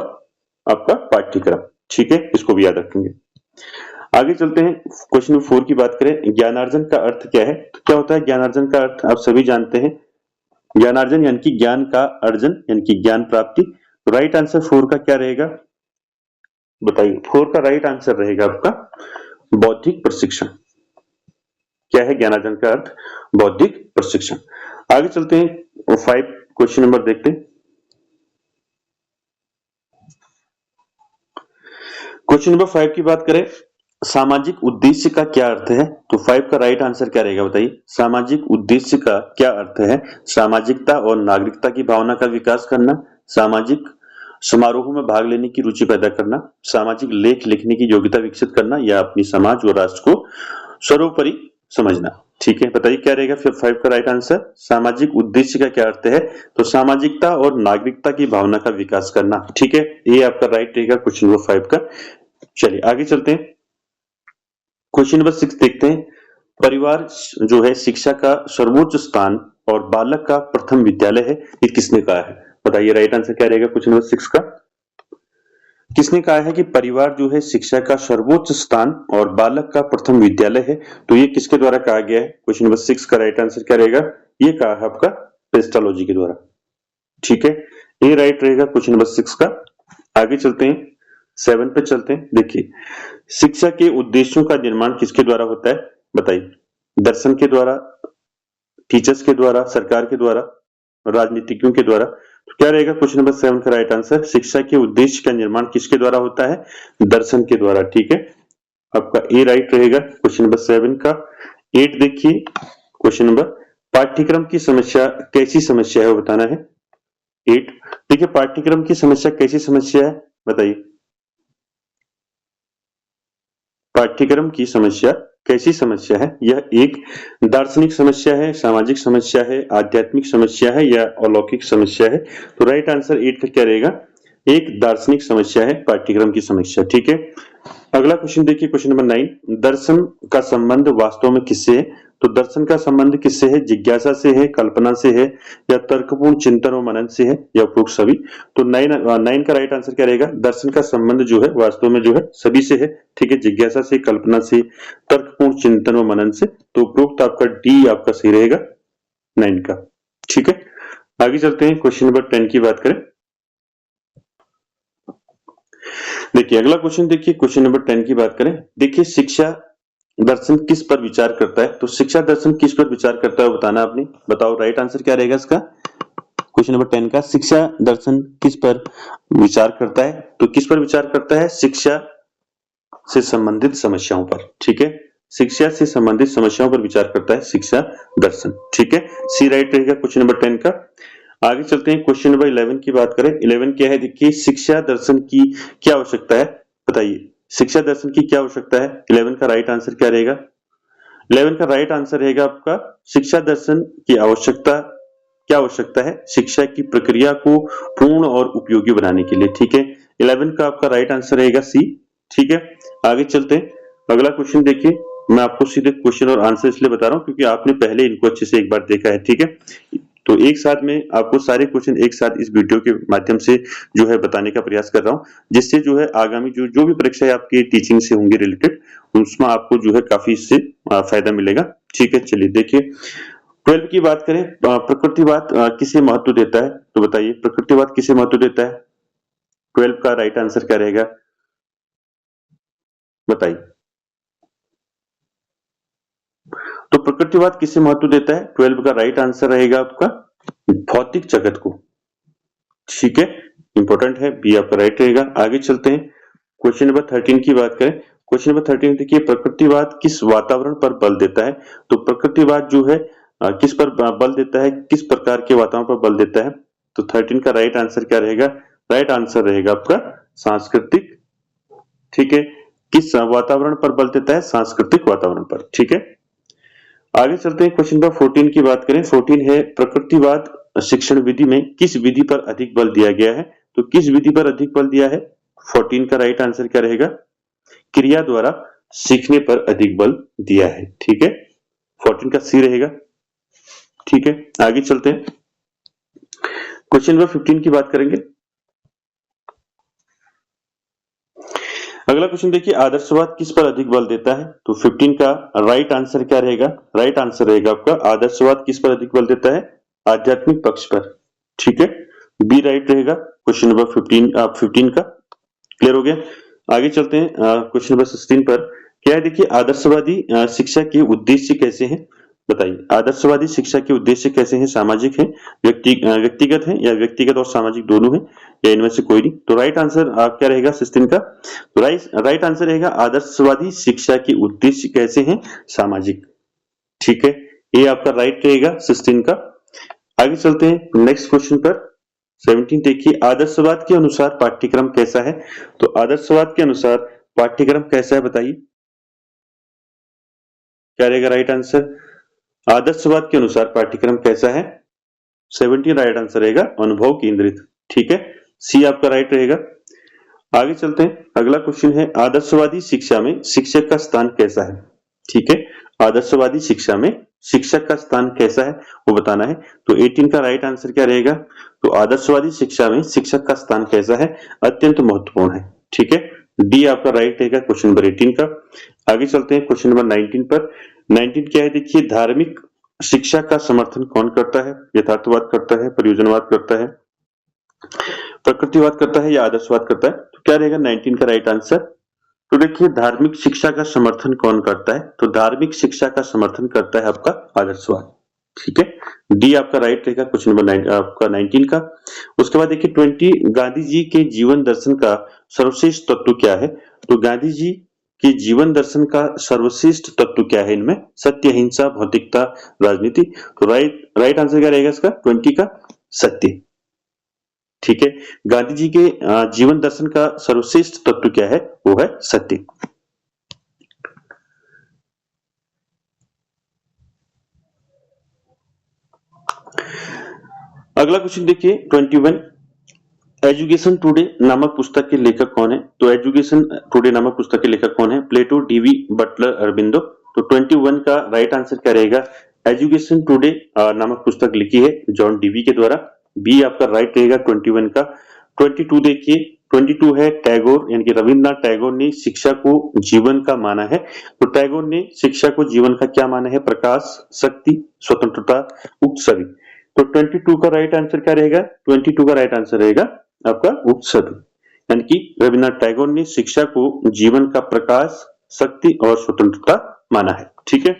आपका पाठ्यक्रम, ठीक है, इसको भी याद रखेंगे। आगे चलते हैं क्वेश्चन नंबर 4 की बात करें, ज्ञानार्जन का अर्थ क्या है? तो क्या होता है ज्ञानार्जन का अर्थ, आप सभी जानते हैं, ज्ञानार्जन यानी कि ज्ञान का अर्जन यानी कि ज्ञान प्राप्ति। राइट आंसर 4 का क्या रहेगा बताइए, 4 का राइट आंसर रहेगा आपका बौद्धिक प्रशिक्षण। क्या है ज्ञानार्जन का अर्थ, बौद्धिक प्रशिक्षण। आगे चलते हैं 5 क्वेश्चन नंबर देखते हैं, क्वेश्चन नंबर 5 की बात करें, सामाजिक उद्देश्य का क्या अर्थ है? तो 5 का राइट आंसर क्या रहेगा बताइए, सामाजिक उद्देश्य का क्या अर्थ है? सामाजिकता और नागरिकता की भावना का विकास करना, सामाजिक समारोह में भाग लेने की रुचि पैदा करना, सामाजिक लेख लिखने की योग्यता विकसित करना या अपनी समाज और राष्ट्र को सर्वोपरि समझना, ठीक है, बताइए क्या रहेगा फिर 5 का राइट आंसर, सामाजिक उद्देश्य का क्या अर्थ है? तो सामाजिकता और नागरिकता की भावना का विकास करना, ठीक है, ये आपका राइट रहेगा क्वेश्चन नंबर 5 का। चलिए आगे चलते हैं, क्वेश्चन नंबर 6 देखते हैं, परिवार जो है शिक्षा का सर्वोच्च स्थान और बालक का प्रथम विद्यालय है, ये किसने कहा है? बताइए राइट आंसर क्या रहेगा क्वेश्चन नंबर 6 का, किसने कहा है कि परिवार जो है शिक्षा का सर्वोच्च स्थान और बालक का प्रथम विद्यालय है? तो ये किसके द्वारा कहा गया है? क्वेश्चन नंबर 6 का राइट आंसर क्या रहेगा, ये कहा है आपका पेस्टालॉजी के द्वारा, ठीक है, ये राइट रहेगा क्वेश्चन नंबर 6 का। आगे चलते हैं 7 पे चलते हैं, देखिए शिक्षा के उद्देश्यों का निर्माण किसके द्वारा होता है? बताइए, दर्शन के द्वारा, टीचर्स के द्वारा, सरकार के द्वारा, राजनीतिज्ञों के द्वारा। तो क्या रहेगा क्वेश्चन नंबर 7 का राइट आंसर, शिक्षा के उद्देश्य का निर्माण किसके द्वारा होता है? दर्शन के द्वारा। ठीक है, आपका ए राइट रहेगा क्वेश्चन नंबर 7 का। 8 देखिए क्वेश्चन नंबर, पाठ्यक्रम की समस्या कैसी समस्या है वो बताना है। 8 देखिए, पाठ्यक्रम की समस्या कैसी समस्या है बताइए। पाठ्यक्रम की समस्या कैसी समस्या है? यह एक दार्शनिक समस्या है, सामाजिक समस्या है, आध्यात्मिक समस्या है या अलौकिक समस्या है? तो राइट आंसर 8 का क्या रहेगा? एक दार्शनिक समस्या है पाठ्यक्रम की समस्या। ठीक है, अगला क्वेश्चन देखिए क्वेश्चन नंबर 9, दर्शन का संबंध वास्तव में किससे है? तो दर्शन का संबंध किससे है? जिज्ञासा से है, कल्पना से है या तर्कपूर्ण चिंतन और मनन से है या उपरोक्त सभी? तो 9 का राइट आंसर क्या रहेगा? दर्शन का संबंध जो है वास्तव में जो है सभी से है। ठीक है, जिज्ञासा से, कल्पना से, तर्कपूर्ण चिंतन और मनन से। तो उपरोक्त आपका डी आपका सही रहेगा 9 का। ठीक है, आगे चलते हैं क्वेश्चन नंबर 10 की बात करें। देखिए अगला क्वेश्चन, देखिए क्वेश्चन नंबर 10 की बात करें। देखिए शिक्षा दर्शन किस पर विचार करता है? तो शिक्षा दर्शन किस पर विचार करता है बताना आपने। बताओ राइट आंसर क्या रहेगा इसका? क्वेश्चन नंबर 10 का शिक्षा दर्शन किस पर विचार करता है? तो किस पर विचार करता है? शिक्षा से संबंधित समस्याओं पर। ठीक है, शिक्षा से संबंधित समस्याओं पर विचार करता है शिक्षा दर्शन। ठीक है, सी राइट रहेगा क्वेश्चन नंबर 10 का। आगे चलते हैं क्वेश्चन नंबर 11 की बात करें। 11 क्या है? देखिए शिक्षा दर्शन की क्या आवश्यकता है बताइए। शिक्षा दर्शन की क्या आवश्यकता है? 11 का राइट आंसर क्या रहेगा? 11 का राइट आंसर रहेगा आपका, शिक्षा दर्शन की आवश्यकता क्या आवश्यकता है? शिक्षा की प्रक्रिया को पूर्ण और उपयोगी बनाने के लिए। ठीक है, 11 का आपका राइट आंसर रहेगा सी। ठीक है, आगे चलते हैं। अगला क्वेश्चन देखिए, मैं आपको सीधे क्वेश्चन और आंसर इसलिए बता रहा हूं क्योंकि आपने पहले इनको अच्छे से एक बार देखा है। ठीक है, तो एक साथ में आपको सारे क्वेश्चन एक साथ इस वीडियो के माध्यम से जो है बताने का प्रयास कर रहा हूं, जिससे जो है आगामी जो भी परीक्षाएं आपकी टीचिंग से होंगी रिलेटेड, उसमें आपको जो है काफी इससे फायदा मिलेगा। ठीक है, चलिए देखिए 12 की बात करें। प्रकृतिवाद किसे महत्व देता है? तो बताइए प्रकृतिवाद किसे महत्व देता है? 12 का राइट आंसर क्या रहेगा बताइए। तो प्रकृतिवाद किसे महत्व देता है? 12 का राइट आंसर रहेगा आपका भौतिक जगत को। ठीक है, इंपॉर्टेंट है, बी आपका राइट रहेगा। आगे चलते हैं क्वेश्चन नंबर 13 की बात करें। क्वेश्चन नंबर 13 देखिए, प्रकृतिवाद किस वातावरण पर बल देता है? तो प्रकृतिवाद जो है किस पर बल देता है, किस प्रकार के वातावरण पर बल देता है? तो 13 का राइट आंसर क्या रहेगा? राइट आंसर रहेगा आपका सांस्कृतिक। ठीक है, किस वातावरण पर बल देता है? सांस्कृतिक वातावरण पर। ठीक है, आगे चलते हैं क्वेश्चन नंबर 14 की बात करें। 14 है, प्रकृतिवाद शिक्षण विधि में किस विधि पर अधिक बल दिया गया है? तो किस विधि पर अधिक बल दिया है? 14 का राइट आंसर क्या रहेगा? क्रिया द्वारा सीखने पर अधिक बल दिया है। ठीक है, 14 का सी रहेगा। ठीक है, आगे चलते हैं क्वेश्चन नंबर 15 की बात करेंगे। अगला क्वेश्चन देखिए, आदर्शवाद किस पर अधिक बल देता है? तो 15 का राइट आंसर क्या रहेगा? राइट आंसर रहेगा आपका, आदर्शवाद किस पर अधिक बल देता है? आध्यात्मिक पक्ष पर। ठीक है, बी राइट रहेगा क्वेश्चन नंबर 15 का। क्लियर हो गया? आगे चलते हैं क्वेश्चन नंबर 16 पर। क्या है? देखिए आदर्शवादी शिक्षा के उद्देश्य कैसे हैं बताइए। आदर्शवादी शिक्षा के उद्देश्य कैसे हैं? सामाजिक हैं, व्यक्तिगत हैं या व्यक्तिगत और सामाजिक दोनों हैं या इनमें से कोई नहीं? तो राइट आंसर क्या रहेगा 16 का? तो राइट आंसर रहेगा, आदर्शवादी शिक्षा के उद्देश्य कैसे हैं? सामाजिक। ठीक है, ये आपका राइट रहेगा 16 का। आगे चलते हैं नेक्स्ट क्वेश्चन पर। 17 देखिए, आदर्शवाद के अनुसार पाठ्यक्रम कैसा है? तो आदर्शवाद के अनुसार पाठ्यक्रम कैसा है बताइए, क्या रहेगा राइट आंसर? आदर्शवाद के अनुसार पाठ्यक्रम कैसा है? 17 राइट आंसर रहेगा, अनुभव केंद्रित। ठीक है, सी आपका राइट रहेगा। आगे चलते हैं, अगला क्वेश्चन है, आदर्शवादी शिक्षा में शिक्षक का स्थान कैसा है? ठीक है, आदर्शवादी शिक्षा में शिक्षक का स्थान कैसा है वो बताना है। तो 18 का राइट आंसर क्या रहेगा? तो आदर्शवादी शिक्षा में शिक्षक का स्थान कैसा है? अत्यंत महत्वपूर्ण है। ठीक है, डी आपका राइट रहेगा क्वेश्चन नंबर 18 का। आगे चलते हैं क्वेश्चन नंबर 19 पर। 19 क्या है? देखिए, धार्मिक शिक्षा का समर्थन कौन करता है? यथार्थवाद करता है, प्रयोजनवाद करता है, प्रकृतिवाद करता है या आदर्शवाद करता है? तो क्या रहेगा 19 का राइट आंसर? तो देखिए, धार्मिक शिक्षा का समर्थन कौन करता है? तो धार्मिक शिक्षा का समर्थन करता है आपका आदर्शवाद। ठीक है, डी आपका राइट रहेगा क्वेश्चन नंबर आपका 19 का। उसके बाद देखिए 20 गांधी जी के जीवन दर्शन का सर्वश्रेष्ठ तत्व क्या है? तो गांधी जी के जीवन दर्शन का सर्वश्रेष्ठ तत्व क्या है? इनमें सत्य, अहिंसा, भौतिकता, राजनीति। तो राइट आंसर क्या रहेगा इसका 20 का? सत्य। ठीक है, गांधी जी के जीवन दर्शन का सर्वश्रेष्ठ तत्व क्या है? वो है सत्य। अगला क्वेश्चन देखिए 21 एजुकेशन टुडे नामक पुस्तक के लेखक कौन है? तो एजुकेशन टुडे नामक पुस्तक के लेखक कौन है? प्लेटो, डीवी बटलर, अरबिंदो। तो 21 का राइट आंसर क्या रहेगा? एजुकेशन टुडे नामक पुस्तक लिखी है जॉन डीवी के द्वारा। बी आपका राइट रहेगा 21 का। 22 देखिए 22 है टैगोर यानी कि रविंद्रनाथ टैगोर ने शिक्षा को जीवन का माना है। तो टैगोर ने शिक्षा को जीवन का क्या माना है? प्रकाश, शक्ति, स्वतंत्रता, उक्त सभी। तो 22 का राइट आंसर क्या रहेगा? 22 का राइट आंसर रहेगा आपका उक्त सभी। यानी कि रविन्द्रनाथ टैगोर ने शिक्षा को जीवन का प्रकाश, शक्ति और स्वतंत्रता माना है। ठीक है,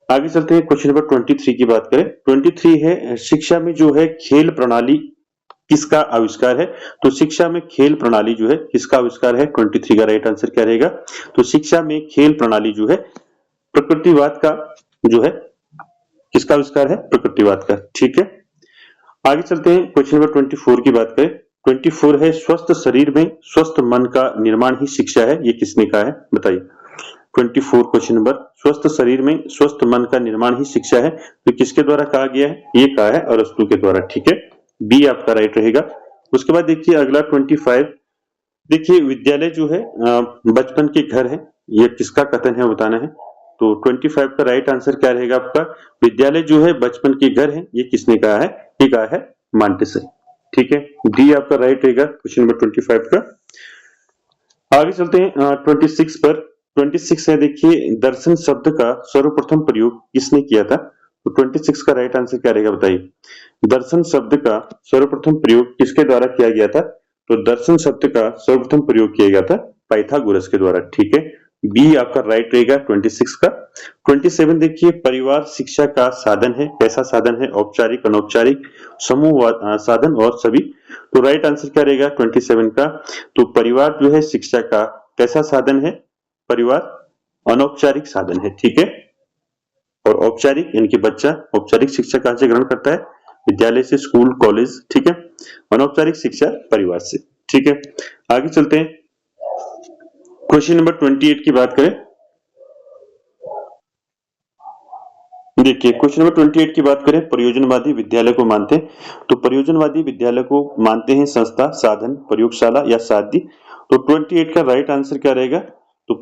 आगे चलते हैं क्वेश्चन नंबर 23 की बात करें। 23 है शिक्षा में जो है खेल प्रणाली किसका आविष्कार है? तो शिक्षा में खेल प्रणाली जो है किसका आविष्कार है? 23 का राइट आंसर क्या रहेगा? तो शिक्षा में खेल प्रणाली जो है प्रकृतिवाद का जो है किसका आविष्कार है? प्रकृतिवाद का। ठीक है, आगे चलते हैं क्वेश्चन नंबर 24 की बात करें। 24 है स्वस्थ शरीर में स्वस्थ मन का निर्माण ही शिक्षा है, ये किसने कहा है? बताइए। 24 क्वेश्चन नंबर स्वस्थ शरीर में स्वस्थ मन का निर्माण ही शिक्षा है, तो किसके द्वारा कहा गया है? ये कहा है अरस्तु के द्वारा। ठीक है, बी आपका राइट रहेगा। उसके बाद देखिए अगला 25 देखिए विद्यालय जो है बचपन के घर है, ये किसका कथन है बताना है। तो 25 का राइट आंसर क्या रहेगा आपका? विद्यालय जो है बचपन के घर है, ये किसने कहा है? ये कहा है मांटेसर। ठीक है, डी आपका राइट रहेगा क्वेश्चन नंबर 25 का। आगे चलते हैं 26 पर। 26 है देखिए दर्शन शब्द का सर्वप्रथम प्रयोग किसने किया था? तो 26 का राइट आंसर क्या रहेगा बताइए। दर्शन शब्द का सर्वप्रथम प्रयोग किसके द्वारा किया गया था? तो दर्शन शब्द का सर्वप्रथम प्रयोग किया गया था पाइथागोरस के द्वारा। ठीक है, बी आपका राइट रहेगा 26 का। 27 देखिए परिवार शिक्षा का साधन है, कैसा साधन है? औपचारिक, अनौपचारिक, समूह साधन और सभी। तो राइट आंसर क्या रहेगा 27 का? तो परिवार जो है शिक्षा का कैसा साधन है? परिवार अनौपचारिक साधन है। ठीक है, और औपचारिक यानी कि बच्चा औपचारिक शिक्षा कहां से ग्रहण करता है? विद्यालय से, स्कूल, कॉलेज। ठीक है, अनौपचारिक शिक्षा परिवार से। ठीक है, आगे चलते हैं क्वेश्चन नंबर 28 की बात करें। देखिए क्वेश्चन नंबर 28 की बात करें, प्रयोजनवादी विद्यालय को मानते हैं। तो प्रयोजनवादी विद्यालय को मानते हैं संस्था, साधन, प्रयोगशाला या साध्य। तो 28 का राइट आंसर क्या रहेगा? तो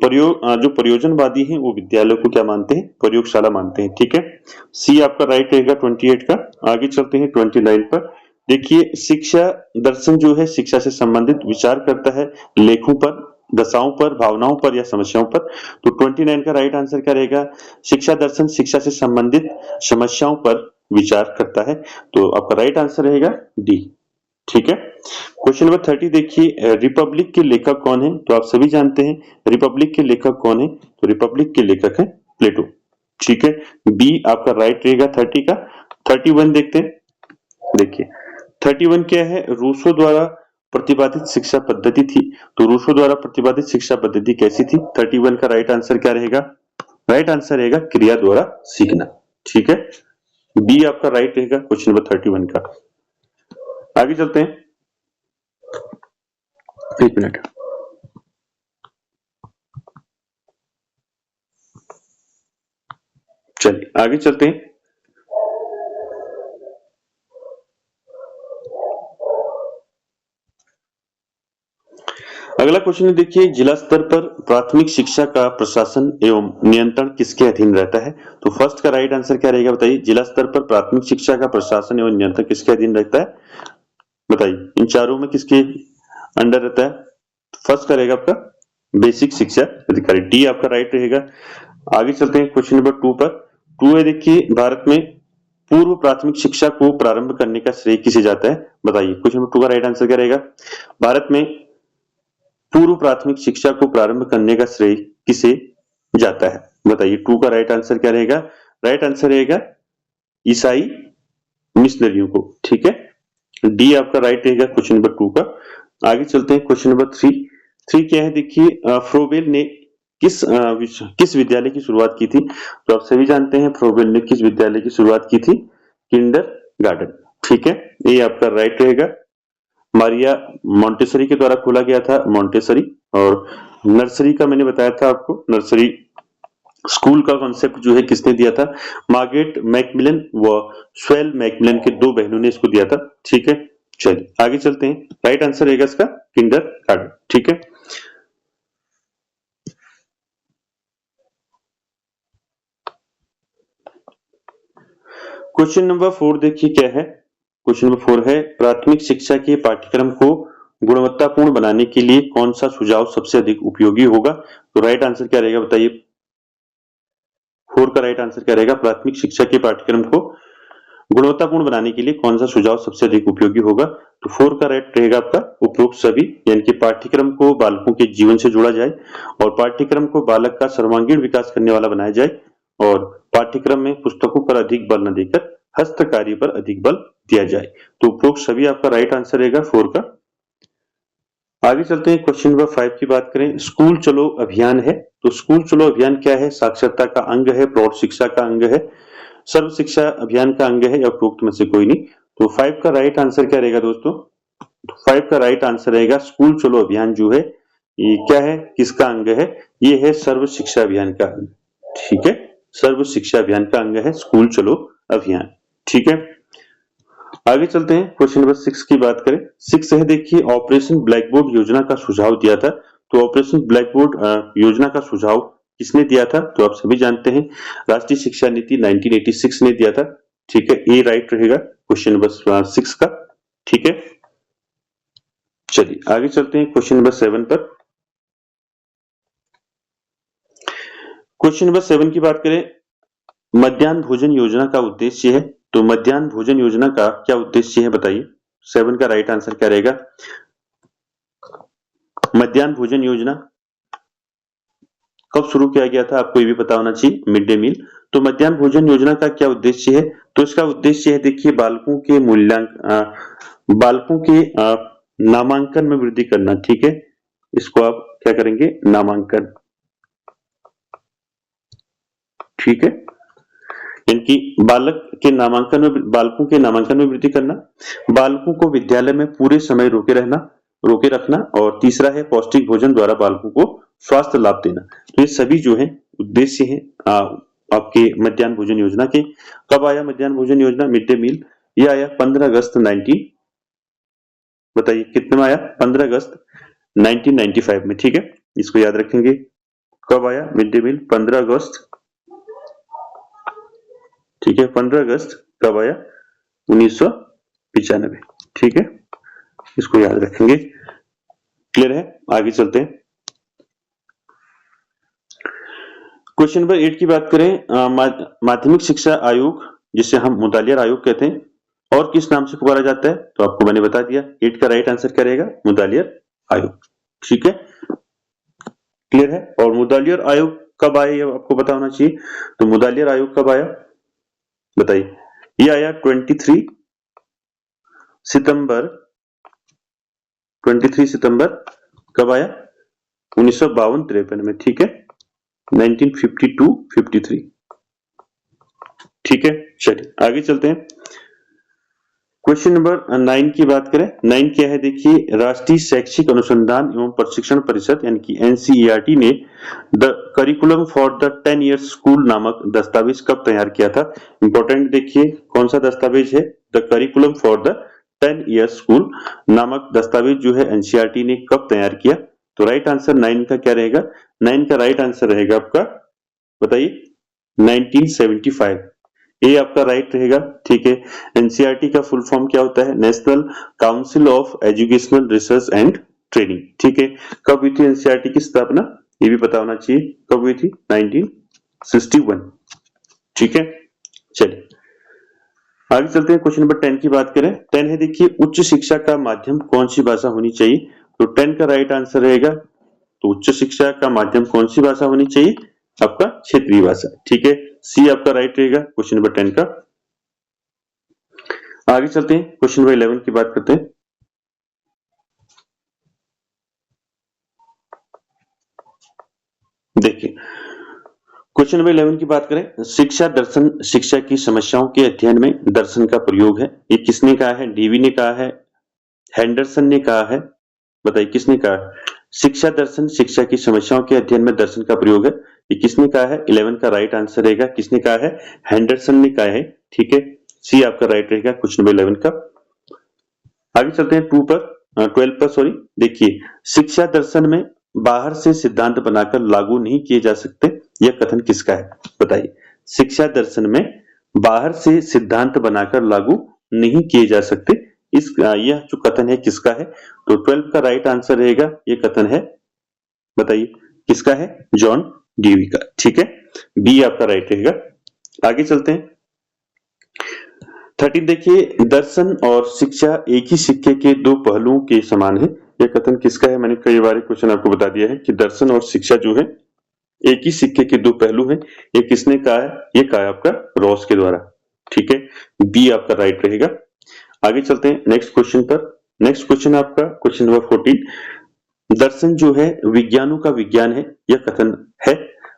जो प्रयोजनवादी हैं वो विद्यालय को क्या मानते हैं? प्रयोगशाला मानते हैं। ठीक है, सी आपका राइट रहेगा 28 का। आगे चलते हैं 29 पर। देखिए शिक्षा दर्शन जो है शिक्षा से संबंधित विचार करता है लेखों पर, दशाओं पर, भावनाओं पर या समस्याओं पर। तो 29 का राइट आंसर क्या रहेगा? शिक्षा दर्शन शिक्षा से संबंधित समस्याओं पर विचार करता है। तो आपका राइट आंसर रहेगा डी। ठीक है, क्वेश्चन नंबर 30 देखिए रिपब्लिक के लेखक कौन है? तो आप सभी जानते हैं रिपब्लिक के लेखक कौन है? तो रिपब्लिक के लेखक है प्लेटो। ठीक है, बी आपका राइट रहेगा 30 का। 31 देखते हैं। देखिए 31 क्या है? रूसो द्वारा प्रतिपादित शिक्षा पद्धति थी। तो रूसो द्वारा प्रतिपादित शिक्षा पद्धति कैसी थी? 31 का राइट आंसर क्या रहेगा? राइट आंसर रहेगा क्रिया द्वारा सीखना। ठीक है, बी आपका राइट रहेगा क्वेश्चन नंबर 31 का। आगे चलते हैं, एक मिनट। चलिए आगे चलते हैं। अगला क्वेश्चन है देखिए जिला स्तर पर प्राथमिक शिक्षा का प्रशासन एवं नियंत्रण किसके अधीन रहता है? तो फर्स्ट का राइट आंसर क्या रहेगा बताइए। जिला स्तर पर प्राथमिक शिक्षा का प्रशासन एवं नियंत्रण किसके अधीन रहता है? बताइए, इन चारों में किसके अंडर रहता है? फर्स्ट का रहेगा आपका बेसिक शिक्षा अधिकारी। डी आपका राइट रहेगा। आगे चलते हैं क्वेश्चन नंबर 2 पर। 2 है देखिए भारत में पूर्व प्राथमिक शिक्षा को प्रारंभ करने का श्रेय किसे जाता है? बताइए, क्वेश्चन नंबर 2 का राइट आंसर क्या रहेगा? भारत में पूर्व प्राथमिक शिक्षा को प्रारंभ करने का श्रेय किसे जाता है? बताइए, 2 का राइट आंसर क्या रहेगा? राइट आंसर रहेगा ईसाई मिशनरियों को। ठीक है, डी आपका राइट रहेगा क्वेश्चन नंबर 2 का। आगे चलते हैं क्वेश्चन नंबर 3 क्या है देखिए, फ्रोबेल ने किस विद्यालय की शुरुआत की थी? तो आप सभी जानते हैं फ्रोबेल ने किस विद्यालय की शुरुआत की थी? किंडरगार्टन। ठीक है, ये आपका राइट रहेगा। मारिया मोंटेसरी के द्वारा खोला गया था मोंटेसरी। और नर्सरी का मैंने बताया था आपको, नर्सरी स्कूल का कॉन्सेप्ट जो है किसने दिया था? मार्गरेट मैकमिलन व स्वेल मैकमिलन के दो बहनों ने इसको दिया था। ठीक है, चलिए आगे चलते हैं। राइट आंसर रहेगा इसका किंडरगार्टन। ठीक है, क्वेश्चन नंबर 4 देखिए क्या है। क्वेश्चन नंबर 4 है, प्राथमिक शिक्षा के पाठ्यक्रम को गुणवत्तापूर्ण बनाने के लिए कौन सा सुझाव सबसे अधिक उपयोगी होगा? तो राइट आंसर क्या रहेगा बताइए? 4 का राइट आंसर क्या रहेगा? प्राथमिक शिक्षा के पाठ्यक्रम को गुणवत्तापूर्ण बनाने के लिए कौन सा सुझाव सबसे अधिक उपयोगी होगा? तो 4 का राइट रहेगा आपका उपरोक्त सभी, यानी कि पाठ्यक्रम को बालकों के जीवन से जोड़ा जाए और पाठ्यक्रम को बालक का सर्वांगीण विकास करने वाला बनाया जाए और पाठ्यक्रम में पुस्तकों पर अधिक बल न देकर हस्तकार्य पर अधिक बल दिया जाए। तो उपरोक्त सभी आपका राइट आंसर रहेगा 4 का। आगे चलते हैं, क्वेश्चन नंबर 5 की बात करें। स्कूल चलो अभियान है, तो स्कूल चलो अभियान क्या है? साक्षरता का अंग है, प्रौढ़ शिक्षा का अंग है, सर्व शिक्षा अभियान का अंग है या उपरोक्त में से कोई नहीं? तो 5 का राइट आंसर क्या रहेगा दोस्तों? 5 का राइट आंसर रहेगा स्कूल चलो अभियान जो है ये क्या है, किसका अंग है? ये है सर्व शिक्षा अभियान का अंग। ठीक है, सर्व शिक्षा अभियान का अंग है स्कूल चलो अभियान। ठीक है, आगे चलते हैं, क्वेश्चन नंबर 6 की बात करें। 6 है देखिए, ऑपरेशन ब्लैक बोर्ड योजना का सुझाव दिया था। तो ऑपरेशन ब्लैक बोर्ड योजना का सुझाव किसने दिया था? तो आप सभी जानते हैं राष्ट्रीय शिक्षा नीति 1986 ने दिया था। ठीक है, ए राइट रहेगा क्वेश्चन नंबर 6 का। ठीक है, चलिए आगे चलते हैं क्वेश्चन नंबर 7 पर। क्वेश्चन नंबर 7 की बात करें, मध्याह्न भोजन योजना का उद्देश्य है। तो मध्याह्न भोजन योजना का क्या उद्देश्य है बताइए? 7 का राइट आंसर क्या रहेगा? मध्याह्न भोजन योजना कब शुरू किया गया था? आपको ये भी पता होना चाहिए, मिड डे मील। तो मध्याह्न भोजन योजना का क्या उद्देश्य है? तो इसका उद्देश्य है देखिए बालकों के बालकों के नामांकन में वृद्धि करना। ठीक है, इसको आप क्या करेंगे? नामांकन। ठीक है, इनकी बालकों के नामांकन में वृद्धि करना, बालकों को विद्यालय में पूरे समय रोके रखना और तीसरा है पौष्टिक भोजन द्वारा बालकों को स्वास्थ्य लाभ देना। तो ये सभी जो है उद्देश्य है आपके मध्याह्न भोजन योजना के। कब आया मध्याह्न भोजन योजना, मिड डे मील? ये आया 15 अगस्त 19, बताइए कितने में आया? 15 अगस्त 1995 में। ठीक है, इसको याद रखेंगे। कब आया मिड डे मील? 15 अगस्त। ठीक है, 15 अगस्त कब आया? 1995। ठीक है, इसको याद रखेंगे। क्लियर है? आगे चलते हैं, क्वेश्चन नंबर 8 की बात करें। माध्यमिक शिक्षा आयोग, जिसे हम मुतालिया आयोग कहते हैं, और किस नाम से पुकारा जाता है? तो आपको मैंने बता दिया, 8 का राइट आंसर क्या रहेगा? मुतालिया आयोग। ठीक है, क्लियर है? और मुतालिया आयोग कब आया ये आपको पता होना चाहिए। तो मुतालिया आयोग कब आया बताइए? ये आया 23 सितंबर। 23 सितंबर कब आया? 1952-53 में। ठीक है, 1952-53। ठीक है, चलिए आगे चलते हैं, क्वेश्चन नंबर 9 की बात करें। 9 क्या है देखिए, राष्ट्रीय शैक्षिक अनुसंधान एवं प्रशिक्षण परिषद यानी कि एनसीईआरटी ने the curriculum for the 10 years school नामक दस्तावेज कब तैयार किया था? इंपॉर्टेंट देखिए, कौन सा दस्तावेज है? The curriculum for the 10 years school नामक दस्तावेज जो है एनसीईआरटी ने कब तैयार किया? तो राइट आंसर 9 का क्या रहेगा? 9 का राइट आंसर रहेगा आपका, बताइए, 1975। ये आपका राइट रहेगा। ठीक है, एनसीईआरटी का फुल फॉर्म क्या होता है? National council of educational research and training. ठीक है, कब हुई थी एनसीईआरटी की स्थापना? ये भी पता होना चाहिए, कब हुई थी? 1961। ठीक है, चलिए आगे चलते हैं, क्वेश्चन नंबर 10 की बात करें। 10 है देखिए, उच्च शिक्षा का माध्यम कौन सी भाषा होनी चाहिए? तो 10 का राइट आंसर रहेगा, तो उच्च शिक्षा का माध्यम कौन सी भाषा होनी चाहिए? आपका क्षेत्रीय भाषा। ठीक है, सी आपका राइट रहेगा क्वेश्चन नंबर 10 का। आगे चलते हैं, क्वेश्चन नंबर 11 की बात करते हैं। देखिए, क्वेश्चन नंबर 11 की बात करें, शिक्षा दर्शन शिक्षा की समस्याओं के अध्ययन में दर्शन का प्रयोग है। ये किसने कहा है? डीवी ने कहा है, हैंडरसन ने कहा है, बताइए किसने कहा? शिक्षा दर्शन शिक्षा की समस्याओं के अध्ययन में दर्शन का प्रयोग है, ये किसने कहा है? 11 का राइट आंसर रहेगा, किसने कहा है? हैंडरसन ने कहा है। ठीक है, सी आपका राइट रहेगा क्वेश्चन नंबर 11 का। आगे चलते हैं 12 पर सॉरी। देखिए, शिक्षा दर्शन में बाहर से सिद्धांत बनाकर लागू नहीं किए जा सकते, यह कथन किसका है? बताइए, शिक्षा दर्शन में बाहर से सिद्धांत बनाकर लागू नहीं किए जा सकते, यह जो कथन है किसका है? तो 12 का राइट आंसर रहेगा, यह कथन है, बताइए किसका है? जॉन डीवी का। ठीक है, बी आपका राइट रहेगा। आगे चलते हैं 13। देखिए, दर्शन और शिक्षा एक ही सिक्के के दो पहलुओं के समान है, यह कथन किसका है? मैंने कई बार क्वेश्चन आपको बता दिया है कि दर्शन और शिक्षा जो है एक ही सिक्के के दो पहलू हैं, ये किसने कहा है? ये कहा है आपका रॉस के द्वारा। ठीक है, बी आपका राइट रहेगा। आगे चलते हैं नेक्स्ट क्वेश्चन पर। नेक्स्ट क्वेश्चन आपका क्वेश्चन नंबर 14। दर्शन जो है विज्ञानों का विज्ञान है, यह कथन है,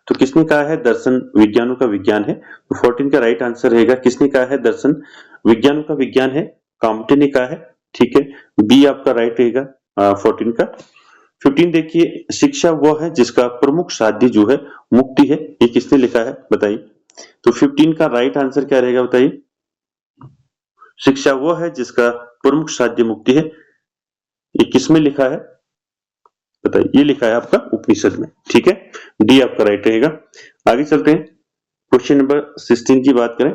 तो किसने कहा है दर्शन विज्ञानों का विज्ञान है? तो 14 का राइट आंसर रहेगा, किसने कहा है दर्शन विज्ञानों का विज्ञान है? काम्टे ने कहा है। ठीक है, बी आपका राइट रहेगा 14 का। 15 देखिए, शिक्षा वह है जिसका प्रमुख साध्य जो है मुक्ति है, ये किसने लिखा है? बताइए। तो 15 का राइट आंसर क्या रहेगा? बताइए। शिक्षा वह है जिसका प्रमुख साध्य मुक्ति है, ये किसमें लिखा है? बताइए। ये लिखा है आपका उपनिषद में। ठीक है, डी आपका राइट रहेगा। आगे चलते हैं, क्वेश्चन नंबर 16 की बात करें।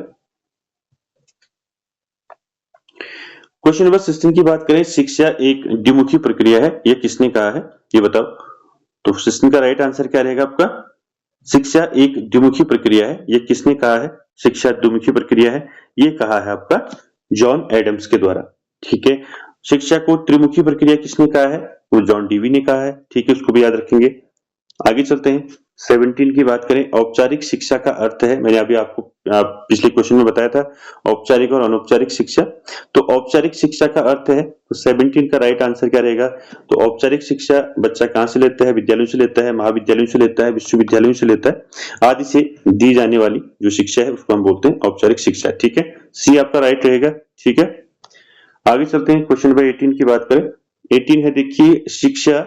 क्वेश्चन नंबर 16 की बात करें, शिक्षा एक द्विमुखी प्रक्रिया है, यह किसने कहा है? ये बताओ। तो 16 का राइट आंसर क्या रहेगा आपका? शिक्षा एक द्विमुखी प्रक्रिया है, यह किसने कहा है? शिक्षा द्विमुखी प्रक्रिया है, ये कहा है आपका जॉन एडम्स के द्वारा। ठीक है, शिक्षा को त्रिमुखी प्रक्रिया किसने कहा है? वो जॉन डीवी ने कहा है। ठीक है, उसको भी याद रखेंगे। आगे चलते हैं 17 की बात करें। औपचारिक शिक्षा का अर्थ है, मैंने अभी आपको पिछले क्वेश्चन में बताया था, औपचारिक और अनौपचारिक शिक्षा। तो औपचारिक शिक्षा का अर्थ है, तो 17 का राइट आंसर क्या रहेगा? तो औपचारिक शिक्षा बच्चा कहां से लेता है? विद्यालयों से लेता है, महाविद्यालयों से लेता है, विश्वविद्यालयों से लेता है, आदि से दी जाने वाली जो शिक्षा है उसको हम बोलते हैं औपचारिक शिक्षा। ठीक है, सी आपका राइट रहेगा। ठीक है, आगे चलते हैं क्वेश्चन नंबर 18 की बात करें। 18 है, देखिए, शिक्षा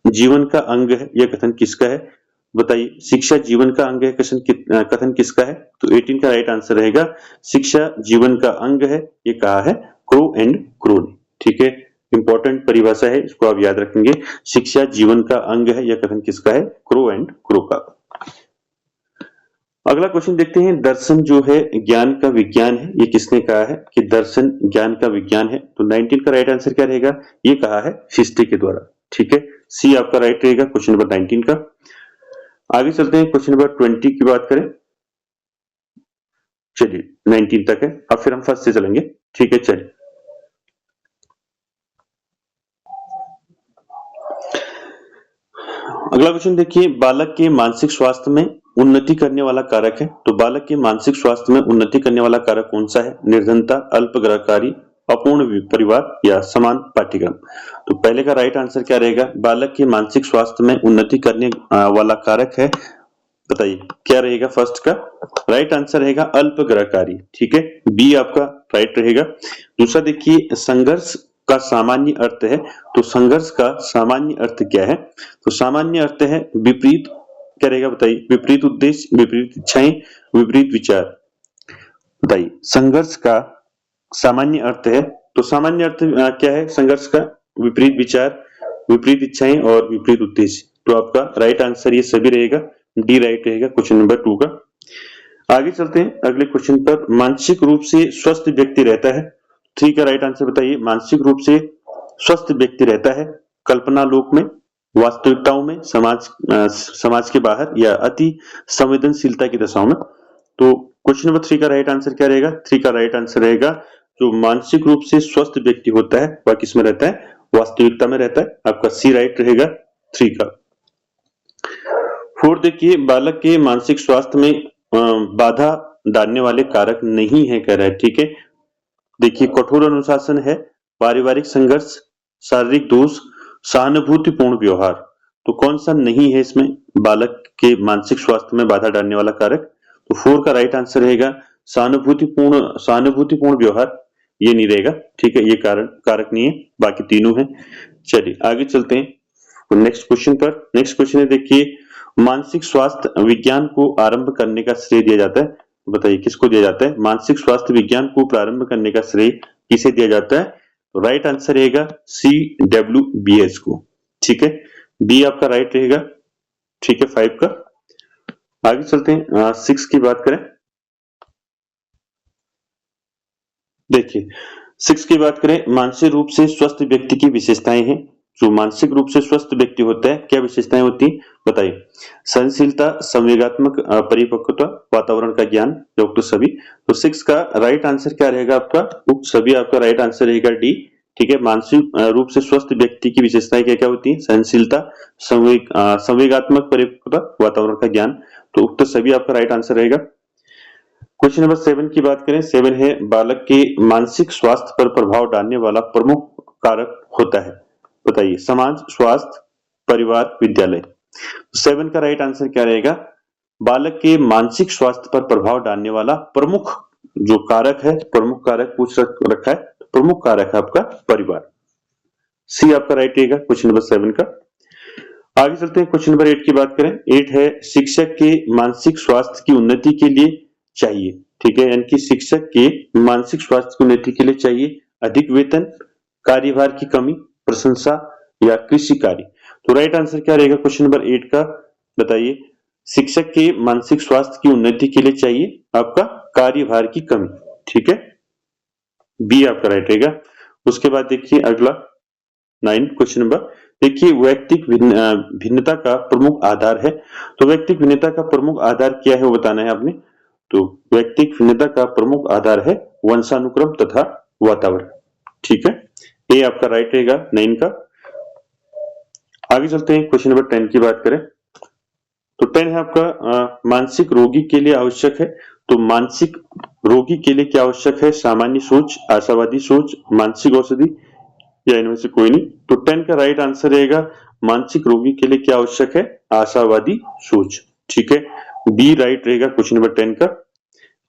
जीवन का अंग है, यह कथन किसका है? बताइए, शिक्षा जीवन का अंग है, कथन किसका है? तो 18 का राइट आंसर रहेगा, शिक्षा जीवन का अंग है, ये कहा है क्रो एंड क्रो ने। ठीक है, इंपॉर्टेंट परिभाषा है, इसको आप याद रखेंगे। शिक्षा जीवन का अंग है, यह कथन किसका है? क्रो एंड क्रो का। अगला क्वेश्चन देखते हैं, दर्शन जो है ज्ञान का विज्ञान है, ये किसने कहा है कि दर्शन ज्ञान का विज्ञान है? तो 19 का राइट आंसर क्या रहेगा? ये कहा है फिस्टे के द्वारा। ठीक है, सी आपका राइट रहेगा क्वेश्चन नंबर 19 का। आगे चलते हैं, क्वेश्चन नंबर 20 की बात करें। चलिए 19 तक है, अब फिर हम फर्स्ट से चलेंगे। ठीक है, चलिए। अगला क्वेश्चन देखिए, बालक के मानसिक स्वास्थ्य में उन्नति करने वाला कारक है, तो बालक के मानसिक स्वास्थ्य में उन्नति करने वाला कारक कौन सा है? निर्धनता, अल्पग्रहकारी, अपूर्ण परिवार या समान पाठ्यक्रम? तो पहले का राइट आंसर क्या रहेगा? बालक के मानसिक स्वास्थ्य में उन्नति करने वाला कारक है, बताइए क्या रहेगा? फर्स्ट का राइट आंसर रहेगा अल्पग्रहकारी। ठीक है, बी आपका राइट रहेगा। दूसरा देखिए, संघर्ष का सामान्य अर्थ है, तो संघर्ष का सामान्य अर्थ क्या है? तो सामान्य अर्थ है विपरीत, क्या रहेगा बताइए? विपरीत उद्देश्य, विपरीत इच्छाएं, विपरीत विचार। बताइए, संघर्ष का सामान्य अर्थ है, तो सामान्य अर्थ क्या है संघर्ष का? विपरीत विचार, विपरीत इच्छाएं और विपरीत उद्देश्य। तो आपका राइट आंसर ये सभी रहेगा, डी राइट रहेगा क्वेश्चन नंबर 2 का। आगे चलते हैं अगले क्वेश्चन पर, मानसिक रूप से स्वस्थ व्यक्ति रहता है, 3 का राइट आंसर बताइए। मानसिक रूप से स्वस्थ व्यक्ति रहता है कल्पना लोक में, वास्तविकताओं में, समाज के बाहर या अति संवेदनशीलता की दशाओं में? तो क्वेश्चन नंबर 3 का राइट आंसर क्या रहेगा? 3 का राइट आंसर रहेगा, जो मानसिक रूप से स्वस्थ व्यक्ति होता है वह किस में रहता है? वास्तविकता में रहता है। आपका सी राइट रहेगा 3 का। 4 देखिए, बालक के मानसिक स्वास्थ्य में बाधा डालने वाले कारक नहीं है, कह रहा है। ठीक है, देखिए कठोर अनुशासन है, पारिवारिक संघर्ष, शारीरिक दोष, सहानुभूतिपूर्ण व्यवहार। तो कौन सा नहीं है इसमें बालक के मानसिक स्वास्थ्य में बाधा डालने वाला कारक? तो 4 का राइट आंसर रहेगा सहानुभूतिपूर्ण व्यवहार। ये नहीं रहेगा, ठीक है, ये कारक नहीं है, बाकी तीनों हैं। चलिए आगे चलते हैं नेक्स्ट क्वेश्चन पर। नेक्स्ट क्वेश्चन है, देखिए मानसिक स्वास्थ्य विज्ञान को आरंभ करने का श्रेय दिया जाता है। तो बताइए किसको दिया जाता है? मानसिक स्वास्थ्य विज्ञान को प्रारंभ करने का श्रेय किसे दिया जाता है? तो राइट आंसर रहेगा CWBS को, ठीक है, बी आपका राइट रहेगा, ठीक है, 5 का। आगे चलते हैं 6 की बात करें। देखिए 6 की बात करें, मानसिक रूप से स्वस्थ व्यक्ति की विशेषताएं हैं। जो मानसिक रूप से स्वस्थ व्यक्ति होता है, क्या विशेषताएं होती हैं बताइए? सहनशीलता, संवेगात्मक परिपक्वता, वातावरण का ज्ञान, उक्त सभी। तो 6 का राइट आंसर क्या रहेगा आपका? उक्त सभी आपका राइट आंसर रहेगा डी, ठीक है। मानसिक रूप से स्वस्थ व्यक्ति की विशेषताएं क्या क्या होती हैं? सहनशीलता, संवेगात्मक परिपक्वता, वातावरण का ज्ञान। तो उक्त सभी आपका राइट आंसर रहेगा। क्वेश्चन नंबर 7 की बात करें। 7 है, बालक के मानसिक स्वास्थ्य पर प्रभाव डालने वाला प्रमुख कारक होता है। बताइए, समाज, स्वास्थ्य, परिवार, विद्यालय। 7 का राइट आंसर क्या रहेगा? बालक के मानसिक स्वास्थ्य पर प्रभाव डालने वाला प्रमुख जो कारक है, प्रमुख कारक पूछ रखा है, प्रमुख कारक है आपका परिवार। सी आपका राइट रहेगा क्वेश्चन नंबर 7 का। आगे चलते हैं, क्वेश्चन नंबर 8 की बात करें। 8 है, शिक्षक के मानसिक स्वास्थ्य की उन्नति के लिए चाहिए, ठीक है, यानी कि शिक्षक के मानसिक स्वास्थ्य की उन्नति के लिए चाहिए अधिक वेतन, कार्यभार की कमी, प्रशंसा या कृषि कार्य। तो राइट आंसर क्या रहेगा क्वेश्चन नंबर 8 का? बताइए, शिक्षक के मानसिक स्वास्थ्य की उन्नति के लिए चाहिए आपका कार्यभार की कमी, ठीक है, बी आपका राइट रहेगा। उसके बाद देखिए अगला 9 क्वेश्चन नंबर, देखिए व्यक्तिक भिन्नता का प्रमुख आधार है। तो व्यक्तिक भिन्नता का प्रमुख आधार क्या है वो बताना है आपने। तो व्यक्तिक भिन्नता का प्रमुख आधार है वंशानुक्रम तथा वातावरण, ठीक है, ये आपका राइट रहेगा 9 का। आगे चलते हैं, क्वेश्चन नंबर 10 की बात करें। तो 10 है आपका मानसिक रोगी के लिए आवश्यक है। तो मानसिक रोगी के लिए क्या आवश्यक है? सामान्य सोच, आशावादी सोच, मानसिक औषधि या इनमें से कोई नहीं। तो 10 का राइट आंसर रहेगा मानसिक रोगी के लिए क्या आवश्यक है? आशावादी सोच, ठीक है, बी राइट रहेगा क्वेश्चन नंबर 10 का।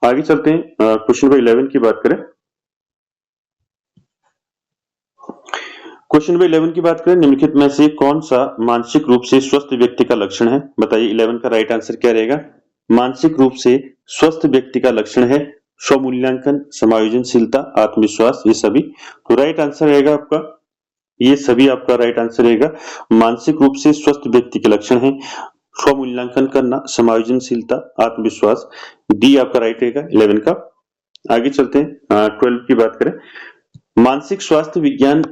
आगे चलते हैं, क्वेश्चन नंबर 11 की बात करें। क्वेश्चन नंबर 11 की बात करें, निम्नलिखित में से कौन सा मानसिक रूप से स्वस्थ व्यक्ति का लक्षण है? बताइए 11 का राइट आंसर क्या रहेगा? मानसिक रूप से स्वस्थ व्यक्ति का लक्षण है स्वमूल्यांकन, समायोजनशीलता, आत्मविश्वास, ये सभी। तो राइट आंसर रहेगा आपका, ये सभी आपका राइट आंसर रहेगा। मानसिक रूप से स्वस्थ व्यक्ति के लक्षण है स्वमूल्यांकन करना, समायोजनशीलता, आत्मविश्वास, डी आपका राइट रहेगा 11 का। आगे चलते हैं 12 की बात करें। मानसिक स्वास्थ्य विज्ञान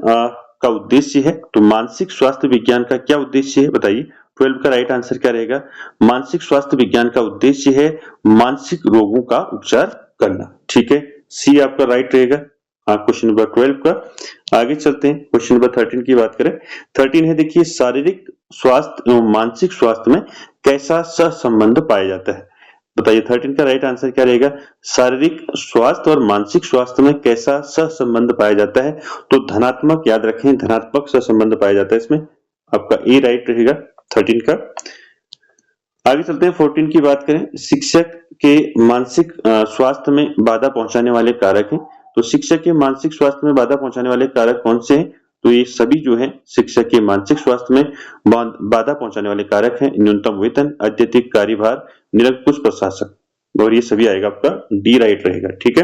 का उद्देश्य है। तो मानसिक स्वास्थ्य विज्ञान का क्या उद्देश्य है बताइए? 12 का राइट आंसर क्या रहेगा? मानसिक स्वास्थ्य विज्ञान का उद्देश्य है मानसिक रोगों का उपचार करना, ठीक है, सी आपका राइट रहेगा क्वेश्चन नंबर 12 का। आगे चलते हैं, क्वेश्चन नंबर 13 की बात करें। 13 है, देखिए शारीरिक स्वास्थ्य एवं मानसिक स्वास्थ्य में कैसा सहसंबंध पाया जाता है? बताइए 13 का राइट आंसर क्या रहेगा? शारीरिक स्वास्थ्य और मानसिक स्वास्थ्य में कैसा सहसंबंध पाया जाता है? तो धनात्मक, याद रखें, धनात्मक सहसंबंध पाया जाता है इसमें, आपका ए राइट रहेगा 13 का। आगे चलते हैं 14 की बात करें। शिक्षक के मानसिक स्वास्थ्य में बाधा पहुंचाने वाले कारक हैं। तो शिक्षक के मानसिक स्वास्थ्य में बाधा पहुंचाने वाले कारक कौन से हैं? तो ये सभी जो है शिक्षक के मानसिक स्वास्थ्य में बाधा पहुंचाने वाले कारक हैं न्यूनतम वेतन, अत्यधिक कार्यभार, निरंकुश प्रशासक, और ये सभी आएगा आपका डी राइट रहेगा, ठीक है।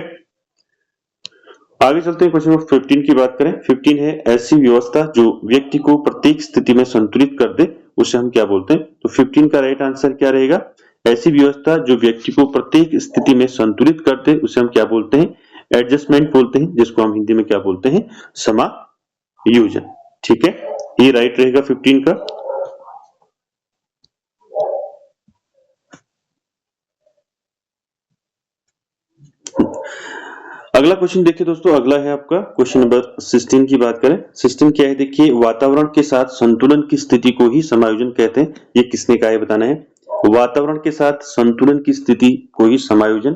आगे चलते हैं, क्वेश्चन नंबर 15 की बात करें। 15 है, ऐसी व्यवस्था जो व्यक्ति को प्रत्येक स्थिति में संतुलित कर दे उसे हम क्या बोलते हैं? तो 15 का राइट आंसर क्या रहेगा? ऐसी व्यवस्था जो व्यक्ति को प्रत्येक स्थिति में संतुलित कर दे उसे हम क्या बोलते हैं? एडजस्टमेंट बोलते हैं, जिसको हम हिंदी में क्या बोलते हैं? समायोजन, ठीक है, ये राइट रहेगा 15 का। अगला क्वेश्चन देखिए दोस्तों, अगला है आपका क्वेश्चन नंबर 16 की बात करें। 16 क्या है? देखिए वातावरण के साथ संतुलन की स्थिति को ही समायोजन कहते हैं। ये किसने कहा है बताना है? वातावरण के साथ संतुलन की स्थिति को ही समायोजन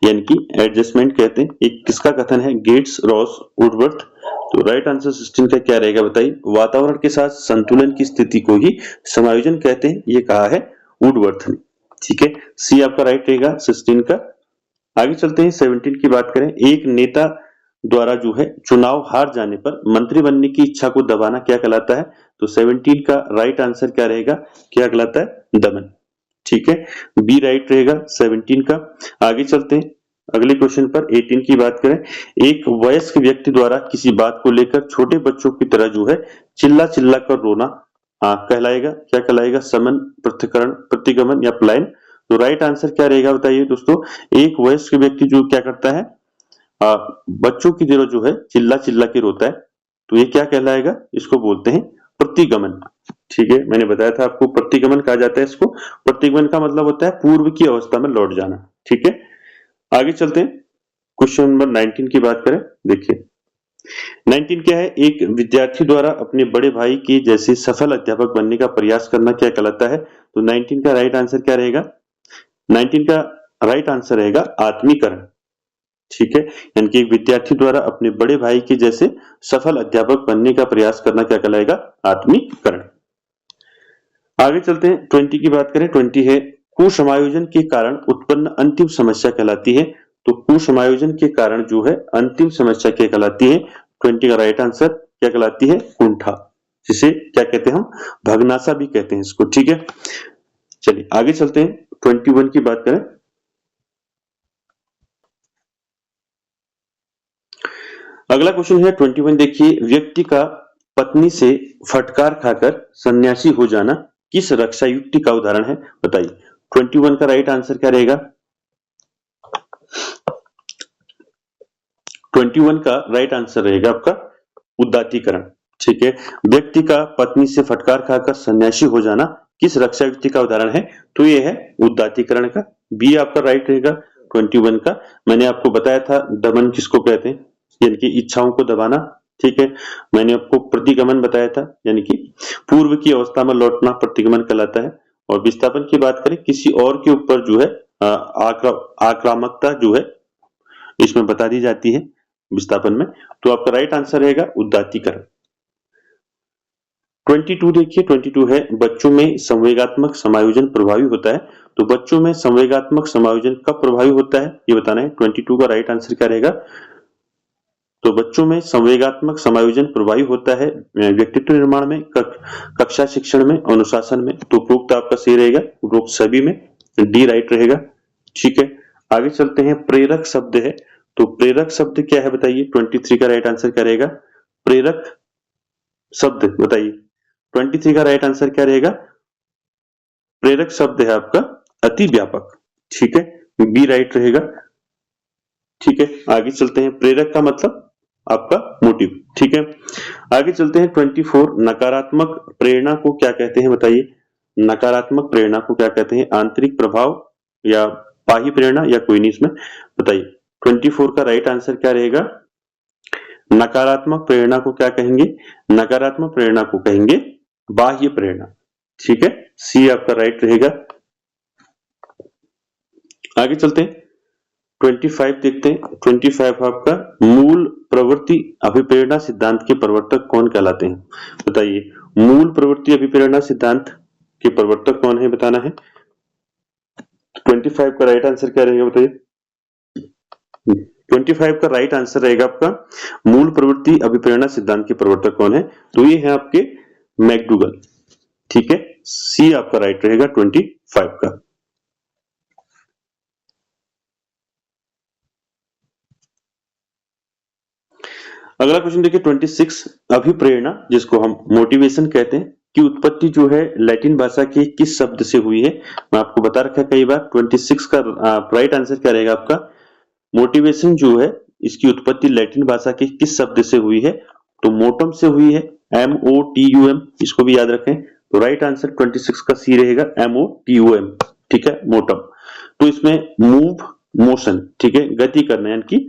यानी कि एडजस्टमेंट कहते हैं। एक किसका कथन है? Gates, Ross, Woodworth. तो राइट आंसर 16 का क्या रहेगा बताइए? वातावरण के साथ संतुलन की स्थिति को ही समायोजन कहते हैं, ये कहा है वुडवर्थ ने। ठीक है, सी आपका राइट रहेगा 16 का। आगे चलते हैं 17 की बात करें। एक नेता द्वारा जो है चुनाव हार जाने पर मंत्री बनने की इच्छा को दबाना क्या कहलाता है? तो 17 का राइट आंसर क्या रहेगा? क्या कहलाता है? दमन। ठीक है, बी राइट रहेगा 17 का। आगे चलते हैं अगले क्वेश्चन पर 18 की बात करें। एक वयस्क व्यक्ति द्वारा किसी बात को लेकर छोटे बच्चों की तरह जो है चिल्ला चिल्ला कर रोना कहलाएगा, क्या कहलाएगा? समन, पृथक्करण, प्रतिगमन या पलायन। तो राइट आंसर क्या रहेगा बताइए दोस्तों? एक वयस्क व्यक्ति जो क्या करता है बच्चों की तरह जो है चिल्ला चिल्ला के रोता है, तो ये क्या कहलाएगा? इसको बोलते हैं प्रतिगमन। ठीक है, मैंने बताया था आपको प्रतिगमन कहा जाता है इसको। प्रतिगमन का मतलब होता है पूर्व की अवस्था में लौट जाना। ठीक है, आगे चलते हैं क्वेश्चन नंबर 19 की बात करें। देखिए 19 क्या है? एक विद्यार्थी द्वारा अपने बड़े भाई के जैसे सफल अध्यापक बनने का प्रयास करना क्या कहलाता है? तो 19 का राइट आंसर क्या रहेगा? 19 का राइट आंसर रहेगा आत्मीकरण। ठीक है, यानी कि एक विद्यार्थी द्वारा अपने बड़े भाई के जैसे सफल अध्यापक बनने का प्रयास करना क्या कहलाएगा? आत्मीकरण। आगे चलते हैं 20 की बात करें। 20 है कुसमायोजन के कारण उत्पन्न अंतिम समस्या कहलाती है। तो कुसमायोजन के कारण जो है अंतिम समस्या क्या कहलाती है? 20 का राइट आंसर क्या कहलाती है? कुंठा, जिसे क्या कहते हैं हम? भगनासा भी कहते हैं इसको। ठीक है, चलिए आगे चलते हैं 21 की बात करें। अगला क्वेश्चन है 21। देखिए व्यक्ति का पत्नी से फटकार खाकर सन्यासी हो जाना किस रक्षा युक्ति का उदाहरण है? बताइए 21 का राइट आंसर क्या रहेगा? 21 का राइट आंसर रहेगा आपका उदात्तीकरण। ठीक है, व्यक्ति का पत्नी से फटकार खाकर सन्यासी हो जाना किस रक्षा युक्ति का उदाहरण है? तो ये है उदात्तीकरण का। बी आपका राइट रहेगा 21 का। मैंने आपको बताया था दमन किसको कहते हैं, यानी कि इच्छाओं को दबाना। ठीक है, मैंने आपको प्रतिगमन बताया था, यानी कि पूर्व की अवस्था में लौटना प्रतिगमन कहलाता है। और विस्थापन की बात करें, किसी और के ऊपर जो है आक्रामकता जो है इसमें बता दी जाती है विस्थापन में। तो आपका राइट आंसर रहेगा उदात्तीकरण। 22 देखिए 22 है बच्चों में संवेगात्मक समायोजन प्रभावी होता है। तो बच्चों में संवेगात्मक समायोजन कब प्रभावी होता है ये बताना है। 22 का राइट आंसर क्या रहेगा? तो बच्चों में संवेगात्मक समायोजन प्रभावी होता है व्यक्तित्व निर्माण में, कक्षा शिक्षण में, अनुशासन में। तो उपरोक्त आपका सही रहेगा, उपरोक्त सभी में डी राइट रहेगा। ठीक है, आगे चलते हैं। प्रेरक शब्द है, तो प्रेरक शब्द क्या है बताइए? 23 का राइट आंसर क्या रहेगा? प्रेरक शब्द बताइए 23 का राइट आंसर क्या रहेगा? प्रेरक शब्द है आपका अति व्यापक। ठीक है, बी राइट रहेगा। ठीक है, आगे चलते हैं। प्रेरक का मतलब आपका मोटिव। ठीक है, आगे चलते हैं 24। नकारात्मक प्रेरणा को क्या कहते हैं बताइए? नकारात्मक प्रेरणा को क्या कहते हैं? आंतरिक प्रभाव या बाह्य प्रेरणा या कोई नहीं इसमें? बताइए 24 का राइट आंसर क्या रहेगा? नकारात्मक प्रेरणा को क्या कहेंगे? नकारात्मक प्रेरणा को कहेंगे बाह्य प्रेरणा। ठीक है, सी आपका राइट रहेगा। आगे चलते हैं 25 देखते हैं। 25 आपका मूल प्रवृत्ति अभिप्रेरणा सिद्धांत के प्रवर्तक कौन कहलाते हैं? बताइए मूल प्रवृत्ति अभिप्रेरणा सिद्धांत के प्रवर्तक कौन है बताना है। 25 का राइट आंसर क्या रहेगा बताइए? 25 का राइट आंसर रहेगा आपका मूल प्रवृत्ति अभिप्रेरणा सिद्धांत के प्रवर्तक कौन है? तो ये है आपके मैकडूगल। ठीक है, सी आपका राइट रहेगा 25 का। अगला क्वेश्चन देखिए 26। अभिप्रेरणा जिसको हम मोटिवेशन कहते हैं की उत्पत्ति जो है लैटिन भाषा के किस शब्द से हुई है? मैं आपको बता रखा है कई बार। 26 का राइट आंसर क्या रहेगा आपका? मोटिवेशन जो है इसकी उत्पत्ति लैटिन भाषा के किस शब्द से हुई है? तो मोटम से हुई है, MOTUM, इसको भी याद रखें। तो राइट आंसर 26 का सी रहेगा, MOTUM। ठीक है, मोटम। तो इसमें मूव, मोशन, ठीक है, गति करना, यानी कि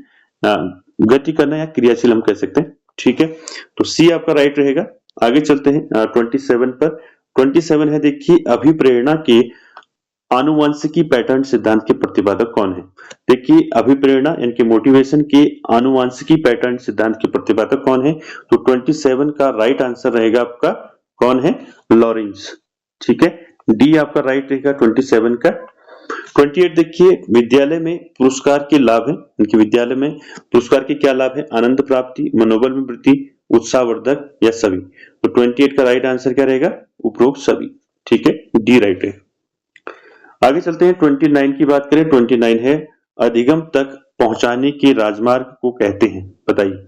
गति करना या क्रियाशील हम कह सकते हैं। ठीक है, तो सी आपका राइट रहेगा। आगे चलते हैं 27 पर। 27 है देखिए अभिप्रेरणा के आनुवंशिकी पैटर्न सिद्धांत के प्रतिपादक कौन है? देखिए अभिप्रेरणा यानी कि मोटिवेशन के आनुवंशिकी पैटर्न सिद्धांत के प्रतिपादक कौन है? तो 27 का राइट आंसर रहेगा आपका कौन है? लॉरेंस। ठीक है, डी आपका राइट रहेगा 27 का। 28 देखिए विद्यालय में पुरस्कार के लाभ है, इनके विद्यालय में पुरस्कार के क्या लाभ है? आनंद प्राप्ति, मनोबल में वृद्धि, उत्साहवर्धक या सभी। तो 28 का राइट आंसर क्या रहेगा? उपरोक्त सभी। ठीक है, डी राइट है। आगे चलते हैं 29 की बात करें। 29 है अधिगम तक पहुंचाने के राजमार्ग को कहते हैं, बताइए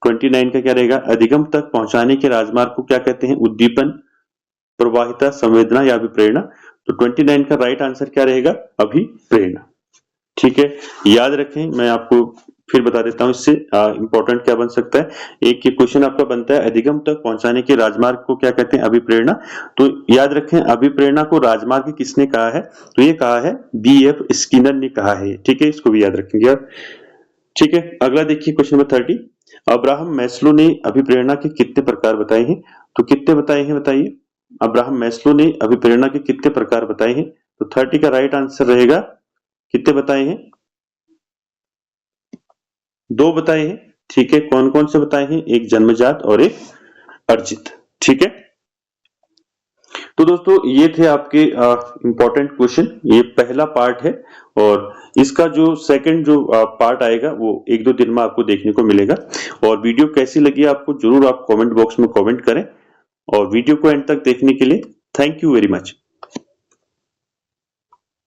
29 का क्या रहेगा? अधिगम तक पहुंचाने के राजमार्ग को क्या कहते हैं? उद्दीपन, प्रवाहिता, संवेदना या अभिप्रेरणा। तो 29 का राइट आंसर क्या रहेगा? अभिप्रेरणा। ठीक है, याद रखें, मैं आपको फिर बता देता हूं इससे इंपॉर्टेंट क्या बन सकता है। एक ये क्वेश्चन आपका बनता है अधिगम तक पहुंचाने के राजमार्ग को क्या कहते हैं? अभिप्रेरणा। तो याद रखें अभिप्रेरणा को राजमार्ग किसने कहा है? तो ये कहा है B.F. स्किनर ने कहा है। ठीक है, इसको भी याद रखेंगे आप। ठीक है, अगला देखिए क्वेश्चन नंबर 30। अब्राहम मैस्लो ने अभिप्रेरणा के कितने प्रकार बताए हैं? तो कितने बताए हैं बताइए? अब्राहम मैस्लो ने अभिप्रेरणा के कितने प्रकार बताए हैं? तो 30 का राइट आंसर रहेगा कितने बताए हैं? 2 बताए हैं। ठीक है, कौन कौन से बताए हैं? एक जन्मजात और एक अर्जित। ठीक है, तो दोस्तों ये थे आपके इंपॉर्टेंट क्वेश्चन। ये पहला पार्ट है और इसका जो सेकंड जो पार्ट आएगा वो 1-2 दिन में आपको देखने को मिलेगा। और वीडियो कैसी लगी आपको जरूर आप कमेंट बॉक्स में कमेंट करें और वीडियो को एंड तक देखने के लिए थैंक यू वेरी मच।